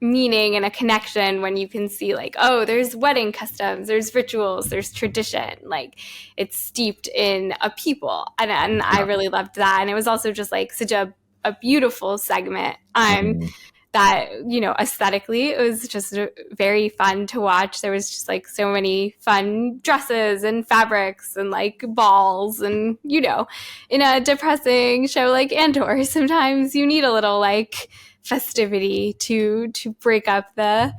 Speaker 2: meaning and a connection when you can see like, oh, there's wedding customs, there's rituals, there's tradition, like it's steeped in a people, and I really loved that. And it was also just like such a beautiful segment that, you know, aesthetically it was just very fun to watch. There was just like so many fun dresses and fabrics and like balls, and you know, in a depressing show like Andor, sometimes you need a little like festivity to break up the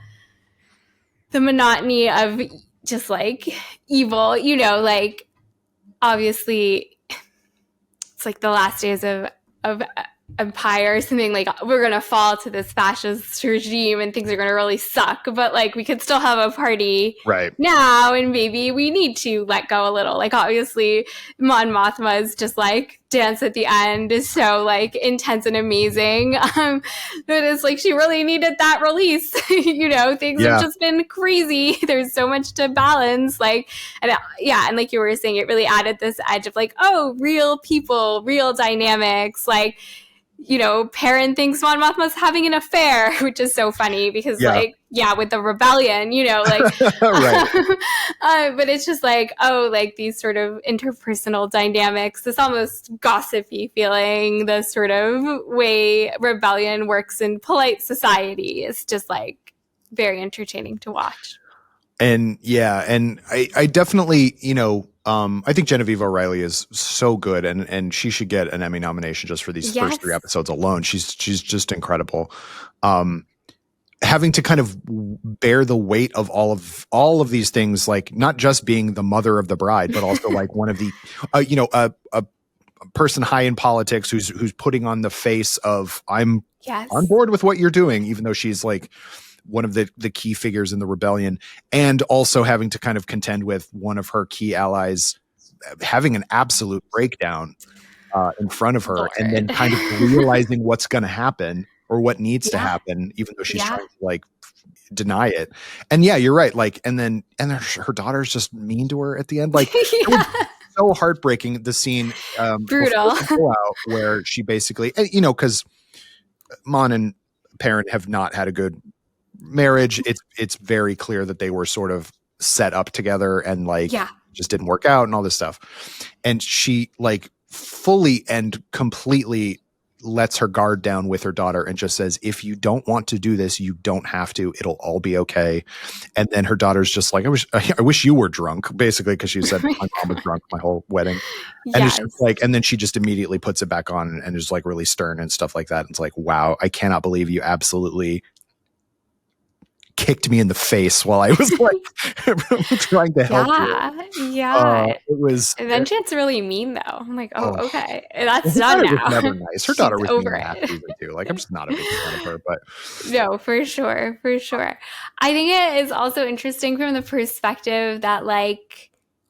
Speaker 2: monotony of just like evil, you know. Like obviously it's like the last days of Empire or something, like we're gonna fall to this fascist regime and things are gonna really suck, but like we could still have a party
Speaker 1: right
Speaker 2: now, and maybe we need to let go a little. Like obviously Mon Mothma's just like dance at the end is so like intense and amazing, but it's like she really needed that release. You know, things have just been crazy. There's so much to balance, like, and and like you were saying, it really added this edge of like, oh, real people, real dynamics, like, Perrin thinks Mon Mothma's having an affair, which is so funny because with the rebellion,
Speaker 1: right.
Speaker 2: But it's just these sort of interpersonal dynamics, this almost gossipy feeling, the sort of way rebellion works in polite society is just very entertaining to watch.
Speaker 1: And I definitely, I think Genevieve O'Reilly is so good, and she should get an Emmy nomination just for these first 3 episodes alone. She's just incredible. Having to kind of bear the weight of all of these things, not just being the mother of the bride, but also one of the, a person high in politics who's putting on the face of I'm on board with what you're doing, even though she's one of the key figures in the rebellion, and also having to kind of contend with one of her key allies having an absolute breakdown in front of her, Lord. And then kind of realizing what's going to happen or what needs to happen, even though she's trying to deny it. And you're right. And then her daughter's just mean to her at the end. It was so heartbreaking, the scene,
Speaker 2: brutal,
Speaker 1: where she basically, because Mon and Perrin have not had a good marriage. It's very clear that they were sort of set up together and just didn't work out and all this stuff. And she fully and completely lets her guard down with her daughter and just says, if you don't want to do this, you don't have to, it'll all be okay. And then her daughter's just I wish you were drunk, basically, because she said my mom was drunk my whole wedding. And it's just and then she just immediately puts it back on and is really stern and stuff like that. And it's wow, I cannot believe you absolutely kicked me in the face while I was trying to help you. It was,
Speaker 2: and then she gets really mean though. I'm okay, that's done now.
Speaker 1: Was never nice. Her daughter was over it season too. I'm just not a big fan of her, but
Speaker 2: no, for sure. I think it is also interesting from the perspective that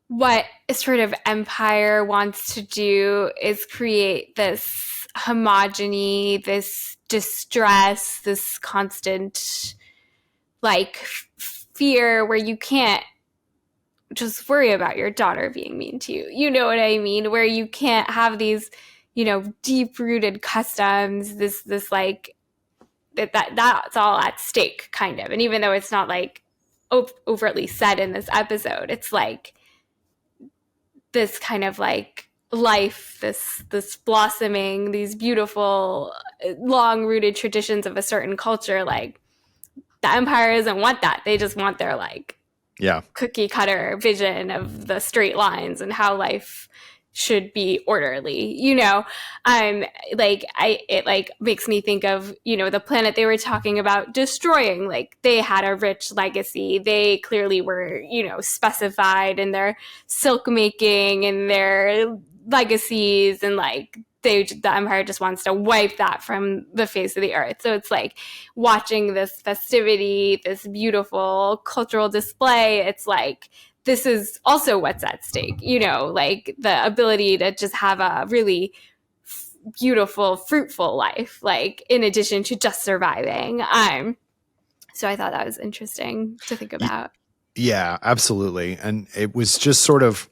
Speaker 2: what sort of empire wants to do is create this homogeny, this distress, this constant fear where you can't just worry about your daughter being mean to you. You know what I mean? Where you can't have these, deep-rooted customs, this that's all at stake, kind of. And even though it's not overtly said in this episode, it's this kind of life, this blossoming, these beautiful, long-rooted traditions of a certain culture, the Empire doesn't want that. They just want their cookie cutter vision of the straight lines and how life should be orderly. It makes me think of the planet they were talking about destroying. They had a rich legacy. They clearly were specified in their silk making and their legacies, and the Empire just wants to wipe that from the face of the earth. So it's watching this festivity, this beautiful cultural display. It's this is also what's at stake, the ability to just have a really beautiful, fruitful life, in addition to just surviving. So I thought that was interesting to think about.
Speaker 1: Yeah, absolutely. And it was just sort of,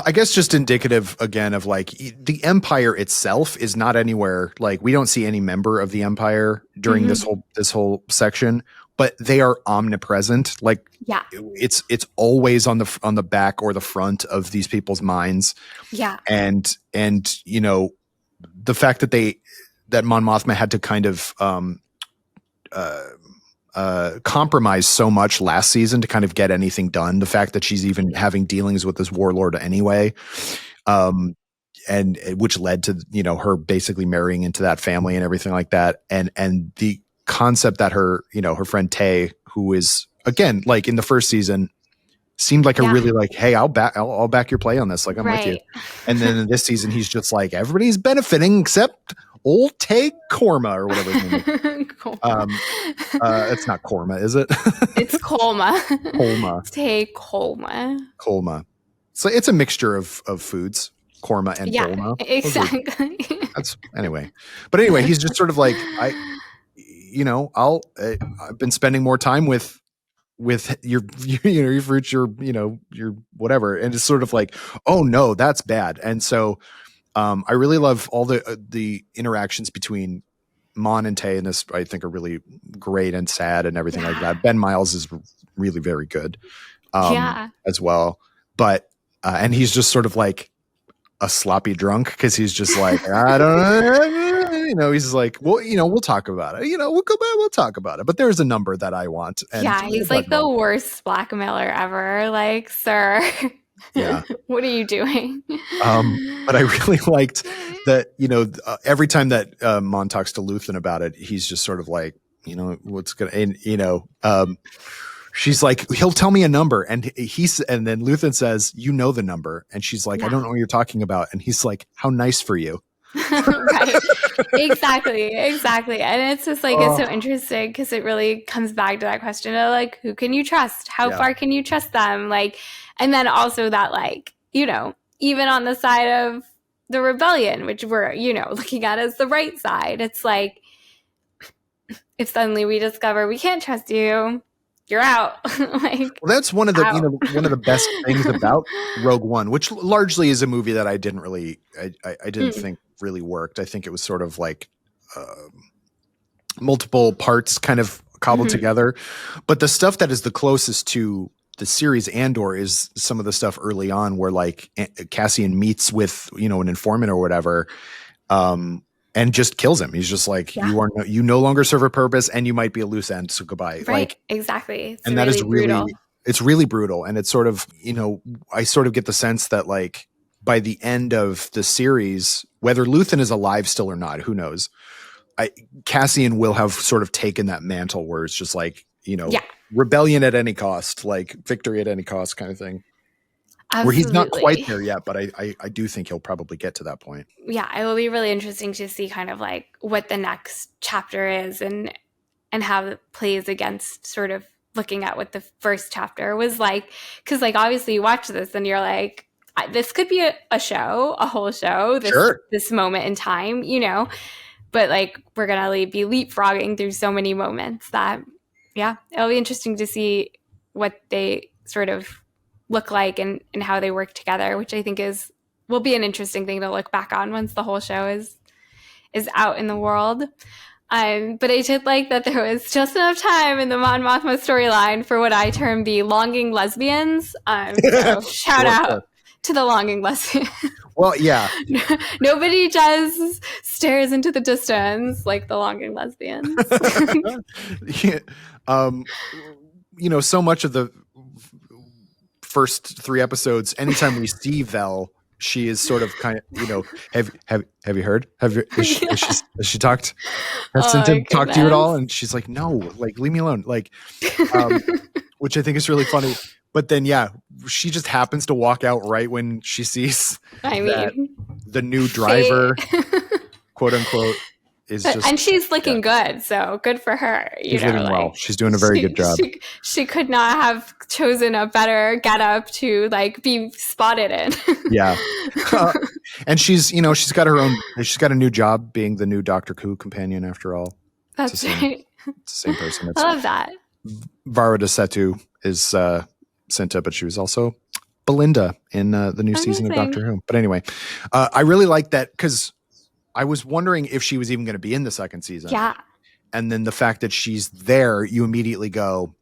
Speaker 1: I guess, just indicative again of the Empire itself is not anywhere, we don't see any member of the Empire during this whole section, but they are omnipresent. It's always on the back or the front of these people's minds.
Speaker 2: Yeah.
Speaker 1: And the fact that Mon Mothma had to kind of compromise so much last season to kind of get anything done. The fact that she's even having dealings with this warlord anyway, and which led to, her basically marrying into that family and everything like that. And the concept that her friend Tay, who is again, in the first season, seemed like a really hey, I'll back your play on this. I'm with you. And then in this season, he's just everybody's benefiting except old Tay Korma or whatever his name is. It's not Korma, is it?
Speaker 2: It's Kolma.
Speaker 1: Kolma.
Speaker 2: Tay Kolma.
Speaker 1: Kolma. So it's a mixture of foods, Korma and Kolma.
Speaker 2: Exactly.
Speaker 1: That's anyway. But anyway, he's just sort of I've been spending more time with your fruits, your whatever. And it's sort of oh no, that's bad. And so I really love all the interactions between Mon and Tay in this. I think are really great and sad and everything like that. Ben Miles is really very good as well. But and he's just sort of like a sloppy drunk because he's just like, I don't know, he's like, well, we'll talk about it. We'll go back, we'll talk about it. But there's a number that I want. And
Speaker 2: he's like the worst blackmailer ever. Like, sir, what are you doing?
Speaker 1: But I really liked that, every time that Mon talks to Luthen about it, he's just sort of like, what's gonna, and she's like, he'll tell me a number. And and then Luthen says, the number. And she's like, I don't know what you're talking about. And he's like, how nice for you.
Speaker 2: Right. Exactly. And it's just like, it's so interesting because it really comes back to that question of like, who can you trust? How far can you trust them? Like, and then also that like, even on the side of the rebellion, which we're, looking at as the right side, it's like, if suddenly we discover we can't trust you, you're out. Well,
Speaker 1: that's one of the one of the best things about Rogue One, which largely is a movie that I didn't really I didn't think really worked. I think it was sort of like multiple parts kind of cobbled together. But the stuff that is the closest to the series Andor is some of the stuff early on where like Cassian meets with an informant or whatever. And just kills him. He's just like, you no longer serve a purpose, and you might be a loose end. So goodbye.
Speaker 2: Right,
Speaker 1: like,
Speaker 2: exactly.
Speaker 1: It's and really that is brutal. It's really brutal. And it's sort of, I sort of get the sense that like by the end of the series, whether Luthen is alive still or not, who knows? Cassian will have sort of taken that mantle where it's just like, rebellion at any cost, like victory at any cost kind of thing. Absolutely. Where he's not quite there yet, but I do think he'll probably get to that point.
Speaker 2: Yeah, it will be really interesting to see kind of like what the next chapter is and how it plays against sort of looking at what the first chapter was like. Because like obviously you watch this and you're like, this could be a show, a whole show, this moment in time, But like we're going to be leapfrogging through so many moments that, it'll be interesting to see what they sort of look like and how they work together, which I think will be an interesting thing to look back on once the whole show is out in the world. But I did like that there was just enough time in the Mon Mothma storyline for what I term the longing lesbians. So shout out to the longing lesbians.
Speaker 1: Well, yeah.
Speaker 2: Nobody just stares into the distance like the longing lesbians.
Speaker 1: So much of the first 3 episodes, anytime we see Vel, she is sort of kind of, have you heard? Has she talked? Has Cinta talked to you at all? And she's like, no, like, leave me alone. Like, which I think is really funny. But then, she just happens to walk out right when she sees the new driver, quote unquote,
Speaker 2: and she's looking good, so good for her.
Speaker 1: She's living well. She's doing a very good job.
Speaker 2: She could not have chosen a better getup to like be spotted in.
Speaker 1: Yeah, and she's got a new job being the new Doctor Who companion. After all,
Speaker 2: that's right.
Speaker 1: It's the same person.
Speaker 2: I love that.
Speaker 1: Vara de Setu is Cinta, but she was also Belinda in the new season of Doctor Who. But anyway, I really like that because I was wondering if she was even going to be in the second season.
Speaker 2: Yeah.
Speaker 1: And then the fact that she's there, you immediately go,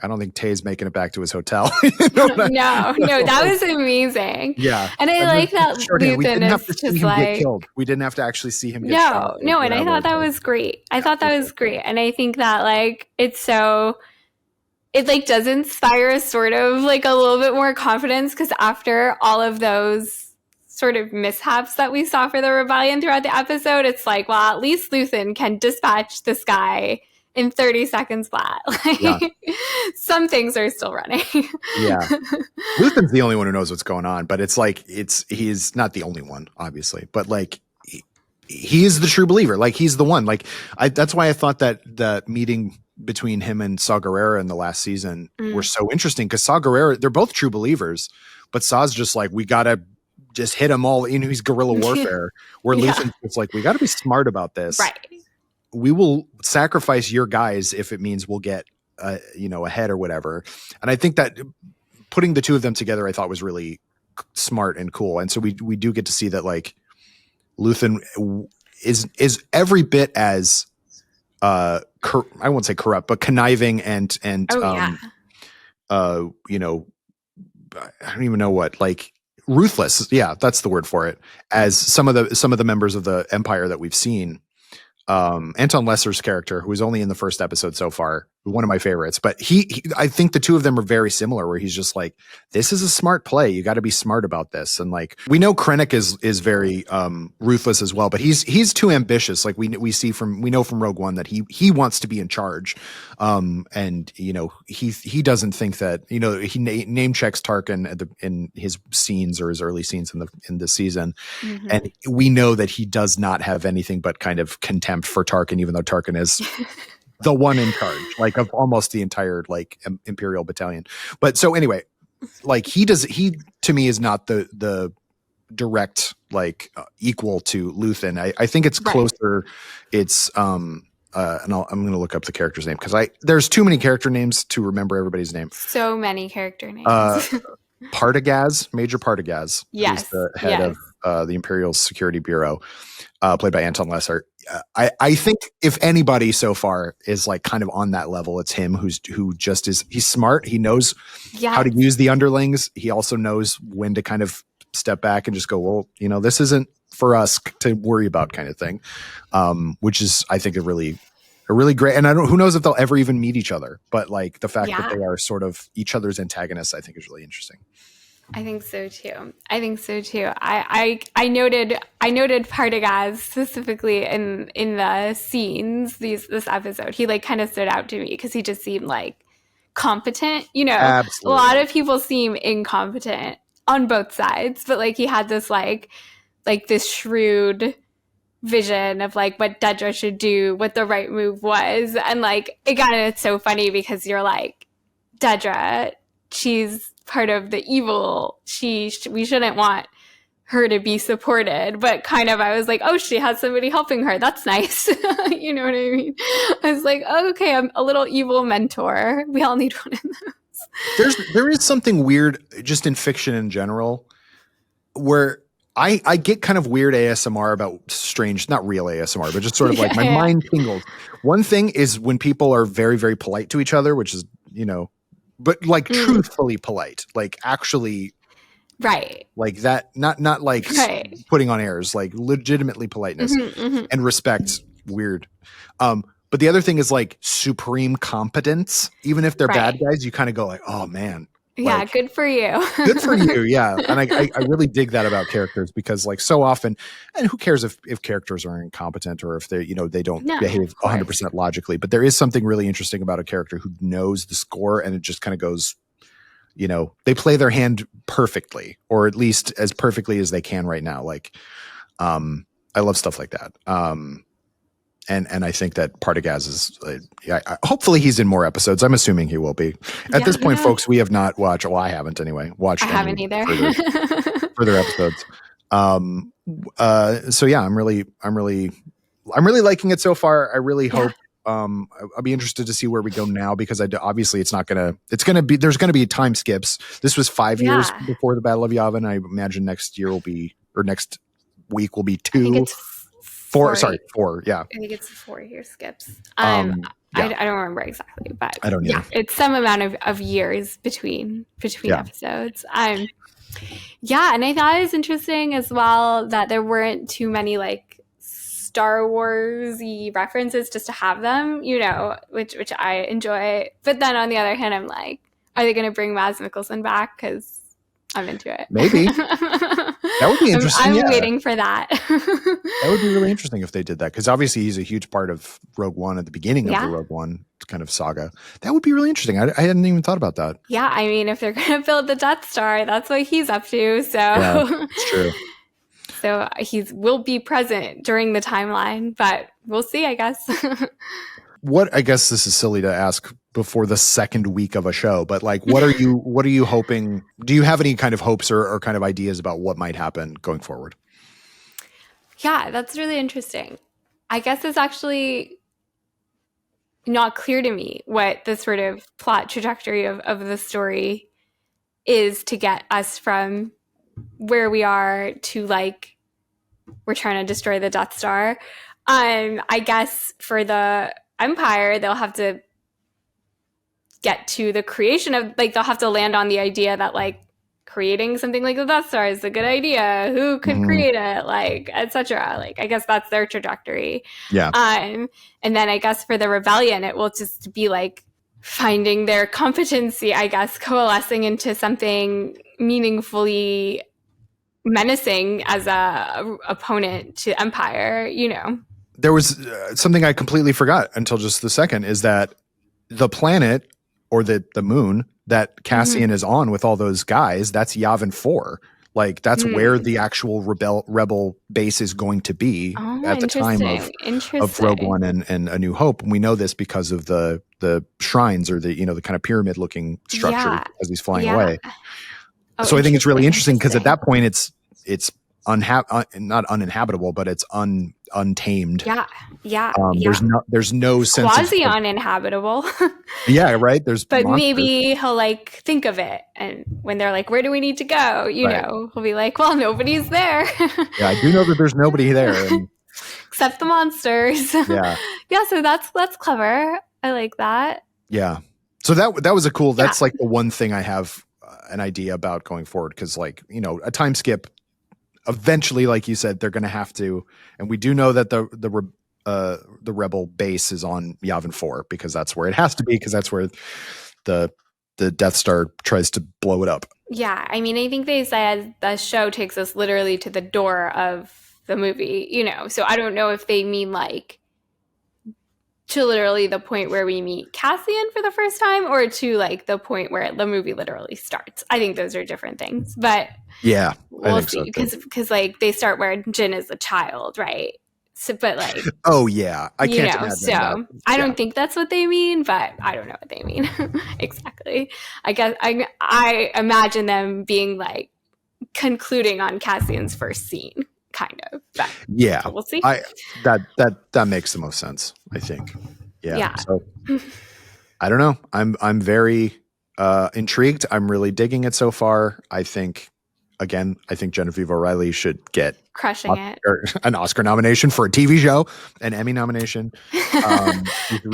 Speaker 1: I don't think Tay's making it back to his hotel.
Speaker 2: No, that was amazing.
Speaker 1: Yeah.
Speaker 2: And I like that Luthen
Speaker 1: we didn't have to see him
Speaker 2: like,
Speaker 1: get killed. We didn't have to actually see him get shot.
Speaker 2: No, and I thought that was great. I thought that was great. And I think that like it like does inspire a sort of like a little bit more confidence because after all of those sort of mishaps that we saw for the rebellion throughout the episode, it's like, well, at least Luthen can dispatch this guy in 30 seconds flat. Like, some things are still running.
Speaker 1: Yeah. Luthen's the only one who knows what's going on, but it's like, he's not the only one, obviously, but like, he is the true believer. Like, he's the one. Like, that's why I thought that the meeting between him and Saw Gerrera in the last season were so interesting because Saw Gerrera, they're both true believers, but Saw's just like, we got to just hit them all. He's guerrilla warfare. Where Luthen, it's like, we got to be smart about this.
Speaker 2: Right.
Speaker 1: We will sacrifice your guys if it means we'll get, ahead or whatever. And I think that putting the two of them together, I thought was really smart and cool. And so we do get to see that, like, Luthen is every bit as I won't say corrupt, but conniving and you know, I don't even know what, like ruthless. Yeah, that's the word for it. As some of the members of the Empire that we've seen. Anton Lesser's character, who is only in the first episode so far, one of my favorites, but I think the two of them are very similar, where he's just like, this is a smart play. You got to be smart about this. And like, we know Krennic is very ruthless as well, but he's too ambitious. Like we know from Rogue One that he wants to be in charge. And you know, he doesn't think that, you know, he name checks Tarkin in his scenes, or his early scenes in the season. Mm-hmm. And we know that he does not have anything but kind of contempt for Tarkin, even though Tarkin is the one in charge, like, of almost the entire like Imperial battalion. But so anyway, like he to me is not the direct like equal to Luthen. I think it's closer. Right. It's and I'm going to look up the character's name, because there's too many character names to remember everybody's name.
Speaker 2: So many character names.
Speaker 1: Partagaz, Major Partagaz,
Speaker 2: yes,
Speaker 1: who's the head of the Imperial Security Bureau, played by Anton Lesser. I think if anybody so far is like kind of on that level, it's him. He's smart. He knows how to use the underlings. He also knows when to kind of step back and just go, well, you know, this isn't for us to worry about, kind of thing. Which is, I think, a really great. And who knows if they'll ever even meet each other, but like the fact that they are sort of each other's antagonists, I think is really interesting.
Speaker 2: I think so too. I noted Partagaz specifically in the scenes this episode. He like kind of stood out to me because he just seemed like competent. You know, absolutely. A lot of people seem incompetent on both sides, but like he had this like this shrewd vision of like what Dedra should do, what the right move was, and like it's so funny because you're like, Dedra, she's part of the evil. We shouldn't want her to be supported, but kind of I was like, oh, she has somebody helping her. That's nice. You know what I mean? I was like, oh, okay, I'm a little evil mentor. We all need one of those.
Speaker 1: There is something weird just in fiction in general, where I get kind of weird ASMR about strange, not real ASMR, but just sort of like my mind tingles. One thing is when people are very, very polite to each other, which is, you know, but like truthfully polite, like actually,
Speaker 2: right,
Speaker 1: like that, not like putting on airs, like legitimately politeness and respect. Weird. But the other thing is like supreme competence. Even if they're bad guys, you kind of go like, oh man.
Speaker 2: Yeah,
Speaker 1: like,
Speaker 2: good for you.
Speaker 1: Good for you. Yeah. And I really dig that about characters, because like so often, and who cares if characters are incompetent or if they, you know, they don't behave 100% logically, but there is something really interesting about a character who knows the score, and it just kind of goes, you know, they play their hand perfectly, or at least as perfectly as they can right now. Like, I love stuff like that. And I think that Partagaz is, hopefully he's in more episodes. I'm assuming he will be. At this point, folks, we have not watched, well, I haven't anyway, watched
Speaker 2: I haven't either.
Speaker 1: further episodes. So yeah, I'm really liking it so far. I really hope, I'll be interested to see where we go now, because obviously there's going to be time skips. This was 5 years before the Battle of Yavin. I imagine next week will be 2. Four. Yeah.
Speaker 2: I think it's 4 year skips. I don't remember exactly, but
Speaker 1: I don't either.
Speaker 2: It's some amount of years between episodes. And I thought it was interesting as well that there weren't too many like Star Wars-y references just to have them, you know, which I enjoy. But then on the other hand, I'm like, are they going to bring Mads Mikkelsen back? Because I'm into it.
Speaker 1: Maybe. That would be interesting.
Speaker 2: I'm waiting for that.
Speaker 1: That would be really interesting if they did that, because obviously he's a huge part of Rogue One at the beginning of the Rogue One kind of saga. That would be really interesting. I hadn't even thought about that.
Speaker 2: Yeah, I mean, if they're going to build the Death Star, that's what he's up to. So
Speaker 1: it's true.
Speaker 2: So he will be present during the timeline, but we'll see, I guess.
Speaker 1: I guess this is silly to ask before the second week of a show, but like, what are you hoping? Do you have any kind of hopes or kind of ideas about what might happen going forward?
Speaker 2: Yeah, that's really interesting. I guess it's actually not clear to me what the sort of plot trajectory of the story is to get us from where we are to like we're trying to destroy the Death Star. I guess for the Empire, they'll have to get to the creation of, like, they'll have to land on the idea that, like, creating something like the Death Star is a good idea. Who could create it? Like, etc. Like, I guess that's their trajectory.
Speaker 1: Yeah.
Speaker 2: And then I guess for the rebellion, it will just be like finding their competency, I guess, coalescing into something meaningfully menacing as a opponent to Empire, you know.
Speaker 1: There was something I completely forgot until just the second, is that the planet or the moon that Cassian is on with all those guys, that's Yavin 4. Like, that's where the actual rebel base is going to be at the time of Rogue One and A New Hope. And we know this because of the shrines, or the, you know, the kind of pyramid looking structure as he's flying away. Oh, so I think it's really interesting because at that point it's not uninhabitable, but it's untamed. There's no sense
Speaker 2: quasi uninhabitable.
Speaker 1: Yeah, right.
Speaker 2: But monsters. Maybe he'll like think of it, and when they're like, "Where do we need to go?" You know, he'll be like, "Well, nobody's there."
Speaker 1: Yeah, I do know that there's nobody there,
Speaker 2: except the monsters. Yeah. So that's clever. I like that.
Speaker 1: Yeah. So that was a cool. That's like the one thing I have an idea about going forward, because, like, you know, a time skip. Eventually, like you said, they're going to have to, and we do know that the rebel base is on Yavin 4 because that's where it has to be, because that's where the Death Star tries to blow it up. Yeah,
Speaker 2: I mean, I think they said the show takes us literally to the door of the movie, you know. So I don't know if they mean like to literally the point where we meet Cassian for the first time, or to like the point where the movie literally starts. I think those are different things, but
Speaker 1: yeah,
Speaker 2: we'll see, because like they start where Jyn is a child, right? So, but like,
Speaker 1: oh yeah, I can't imagine
Speaker 2: so
Speaker 1: that.
Speaker 2: I don't think that's what they mean, but I don't know what they mean exactly. I guess I imagine them being like concluding on Cassian's first scene, kind of. But
Speaker 1: yeah,
Speaker 2: we'll see.
Speaker 1: That makes the most sense, I think. Yeah. So I don't know. I'm very intrigued. I'm really digging it so far. I think Genevieve O'Reilly should get
Speaker 2: crushing it,
Speaker 1: an Oscar nomination for a TV show, an Emmy nomination,
Speaker 2: really,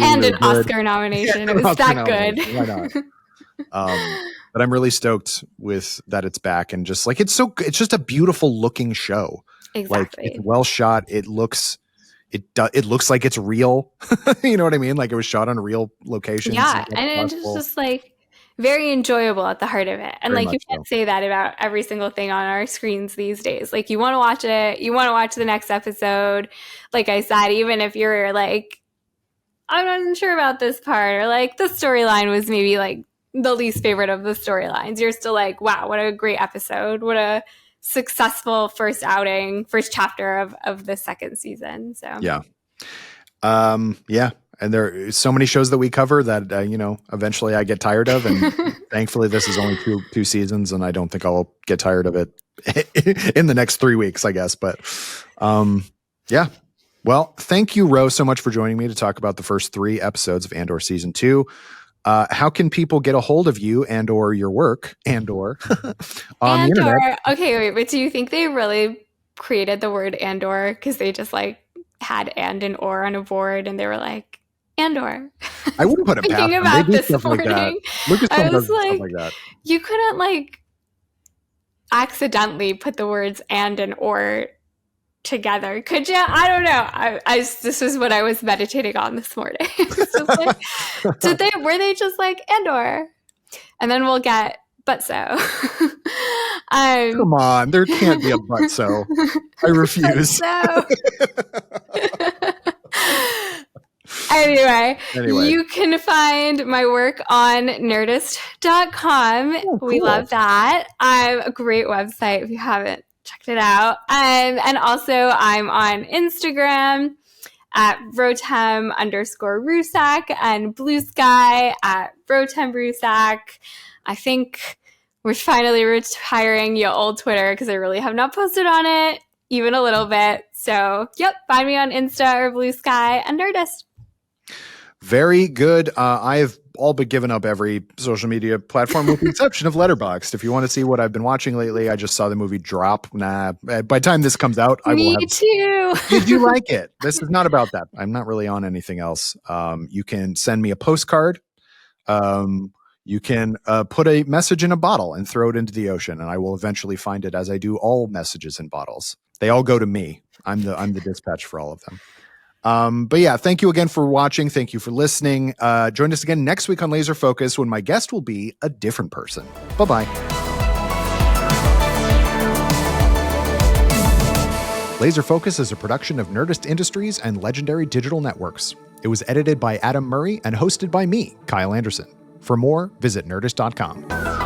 Speaker 2: and an Oscar nomination. It was that good.
Speaker 1: Why not? But I'm really stoked with that it's back, and just like it's just a beautiful looking show.
Speaker 2: Exactly.
Speaker 1: Like, it's well shot. It looks like it's real. You know what I mean? Like, it was shot on real locations.
Speaker 2: Yeah, and it's just like very enjoyable at the heart of it. And very like, you can't say that about every single thing on our screens these days. Like, you want to watch it, you want to watch the next episode. Like I said, even if you're like, I'm not unsure about this part, or like the storyline was maybe like the least favorite of the storylines, you're still like, wow, what a great episode. What a successful first chapter of the second season. So
Speaker 1: yeah. And there are so many shows that we cover that, you know, eventually I get tired of. And thankfully, this is only two seasons, and I don't think I'll get tired of it in the next 3 weeks, I guess. But yeah. Well, thank you, Ro, so much for joining me to talk about the first 3 episodes of Andor Season 2. How can people get a hold of you and or your work, Andor, on the internet?
Speaker 2: Okay, wait, but do you think they really created the word Andor because they just like had and or on a board and they were like, Andor?
Speaker 1: I wouldn't put it past
Speaker 2: thinking about this morning. I was like,
Speaker 1: that.
Speaker 2: You couldn't like accidentally put the words and or together, could you? I don't know. This is what I was meditating on this morning. Like, were they just like Andor? And then we'll get but so.
Speaker 1: Come on, there can't be a but so. I refuse.
Speaker 2: Anyway, you can find my work on Nerdist.com. Oh, cool. We love that. A great website if you haven't checked it out. And also I'm on Instagram at Rotem_Rusak and Blue Sky at Rotem Rusak. I think we're finally retiring your old Twitter because I really have not posted on it even a little bit. So, yep, find me on Insta or Blue Sky and Nerdist.
Speaker 1: Very good. I've all but given up every social media platform with the exception of Letterboxd. If you want to see what I've been watching lately, I just saw the movie Drop. By the time this comes out, I will have.
Speaker 2: Me too.
Speaker 1: Did you like it? This is not about that. I'm not really on anything else. You can send me a postcard. You can put a message in a bottle and throw it into the ocean, and I will eventually find it, as I do all messages in bottles. They all go to me. I'm the dispatch for all of them. But yeah, thank you again for watching. Thank you for listening. Join us again next week on Laser Focus when my guest will be a different person. Bye-bye. Laser Focus is a production of Nerdist Industries and Legendary Digital Networks. It was edited by Adam Murray and hosted by me, Kyle Anderson. For more, visit nerdist.com.